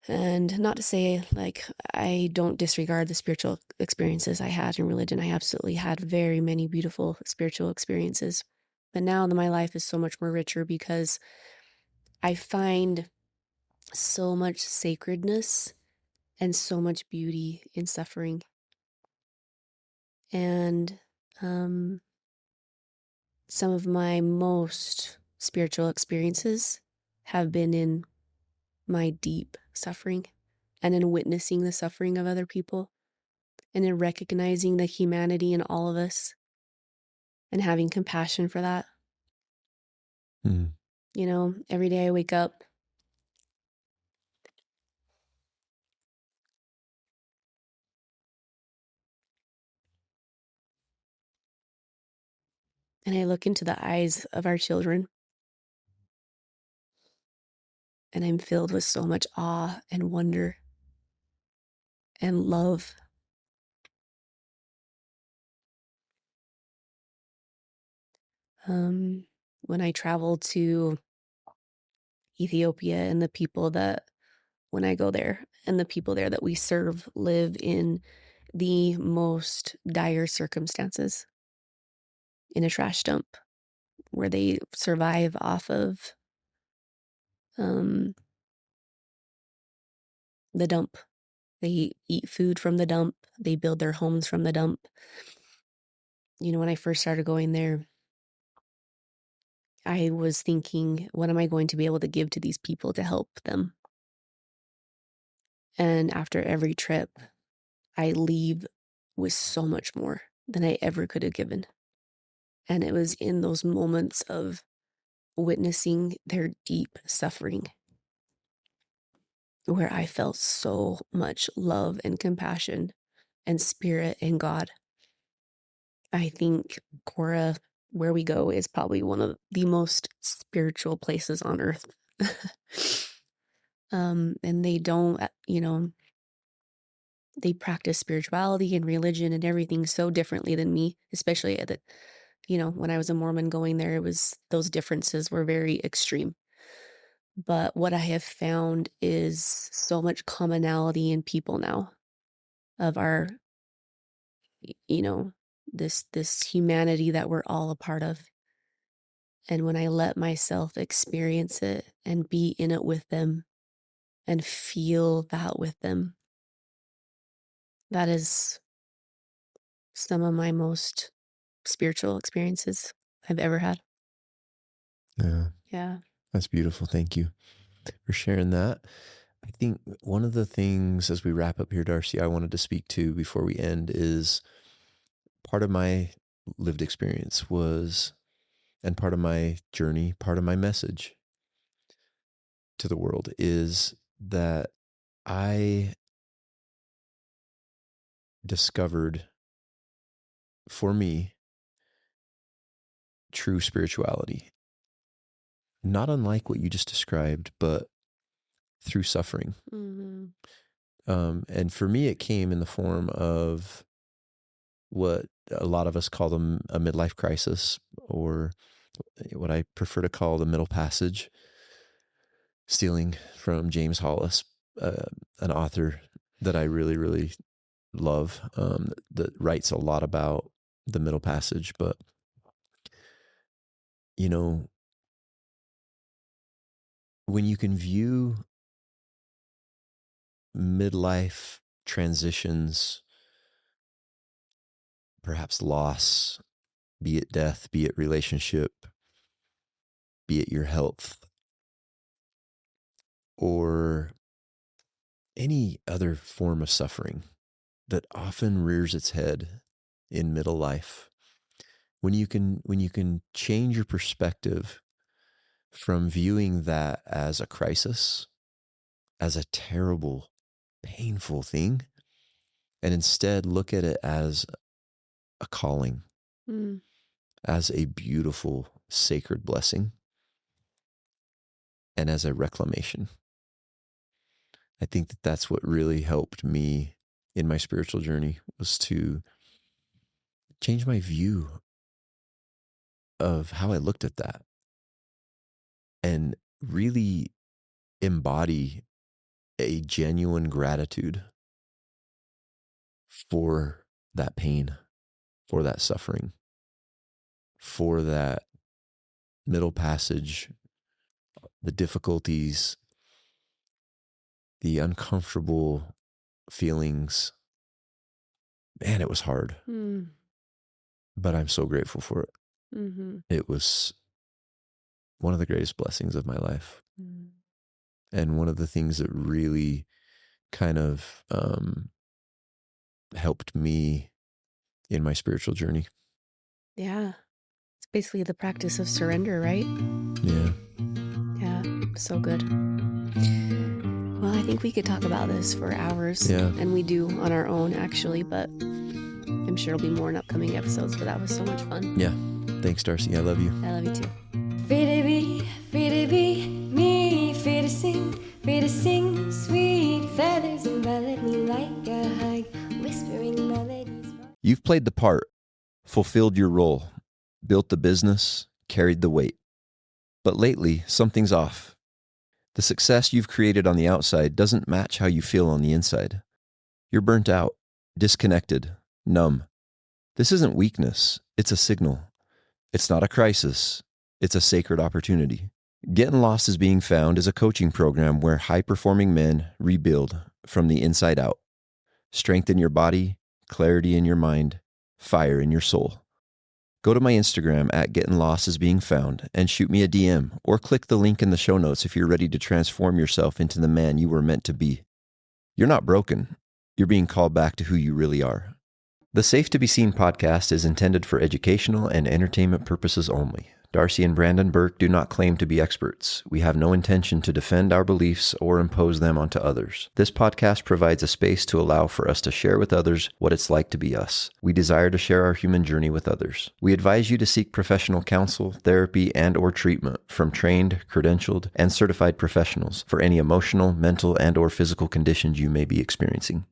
S1: And not to say, like, I don't disregard the spiritual experiences I had in religion. I absolutely had very many beautiful spiritual experiences. But now that my life is so much more richer because I find so much sacredness and so much beauty in suffering. And um, some of my most spiritual experiences have been in my deep suffering and in witnessing the suffering of other people and in recognizing the humanity in all of us and having compassion for that.
S2: Mm.
S1: Every day I wake up and I look into the eyes of our children and I'm filled with so much awe and wonder and love. When I travel to Ethiopia and the people that, when I go there, and the people there that we serve live in the most dire circumstances in a trash dump where they survive off of um, the dump. They eat food from the dump. They build their homes from the dump. When I first started going there, I was thinking, what am I going to be able to give to these people to help them? And after every trip, I leave with so much more than I ever could have given. And it was in those moments of witnessing their deep suffering where I felt so much love and compassion and spirit in God. I think Cora, where we go, is probably one of the most spiritual places on earth. And they don't, they practice spirituality and religion and everything so differently than me, especially at the, when I was a Mormon going there, those differences were very extreme. But what I have found is so much commonality in people now of our, you know, this humanity that we're all a part of. And when I let myself experience it and be in it with them and feel that with them, that is some of my most spiritual experiences I've ever had.
S2: Yeah,
S1: Yeah.
S2: that's beautiful. Thank you for sharing that. I think one of the things as we wrap up here, Darci, I wanted to speak to before we end is part of my lived experience was, and part of my journey, part of my message to the world is that I discovered for me true spirituality, not unlike what you just described, but through suffering.
S1: Mm-hmm.
S2: And for me, it came in the form of what a lot of us call them a midlife crisis, or what I prefer to call the middle passage, stealing from James Hollis, an author that I really, really love, that writes a lot about the middle passage. But, when you can view midlife transitions, perhaps loss, be it death, be it relationship, be it your health, or any other form of suffering that often rears its head in middle life, when you can change your perspective from viewing that as a crisis as a terrible, painful thing, and instead look at it as a calling,
S1: Mm.
S2: as a beautiful, sacred blessing, and as a reclamation. I think that that's what really helped me in my spiritual journey, was to change my view of how I looked at that and really embody a genuine gratitude for that pain, for that suffering, for that middle passage, the difficulties, the uncomfortable feelings. Man, it was hard,
S1: Mm.
S2: but I'm so grateful for it.
S1: Mm-hmm.
S2: It was one of the greatest blessings of my life.
S1: Mm.
S2: And one of the things that really kind of helped me in my spiritual journey.
S1: Yeah. It's basically the practice of surrender, right?
S2: Yeah.
S1: Yeah. So good. Well, I think we could talk about this for hours.
S2: Yeah.
S1: And we do on our own, actually, but I'm sure there'll be more in upcoming episodes, but that was so much fun.
S2: Yeah. Thanks, Darci. I love you.
S1: I love you too.
S3: Free to be me, free to sing sweet feathers envelop me like a hug, whispering melodies.
S2: You've played the part, fulfilled your role, built the business, carried the weight. But lately, something's off. The success you've created on the outside doesn't match how you feel on the inside. You're burnt out, disconnected, numb. This isn't weakness, it's a signal. It's not a crisis, it's a sacred opportunity. Getting Lost is Being Found is a coaching program where high-performing men rebuild from the inside out. Strength in your body, clarity in your mind, fire in your soul. Go to my Instagram at Getting Lost is Being Found and shoot me a DM, or click the link in the show notes if you're ready to transform yourself into the man you were meant to be. You're not broken. You're being called back to who you really are. The Safe to Be Seen podcast is intended for educational and entertainment purposes only. Darci and Brandon Burke do not claim to be experts. We have no intention to defend our beliefs or impose them onto others. This podcast provides a space to allow for us to share with others what it's like to be us. We desire to share our human journey with others. We advise you to seek professional counsel, therapy, and/or treatment from trained, credentialed, and certified professionals for any emotional, mental, and/or physical conditions you may be experiencing.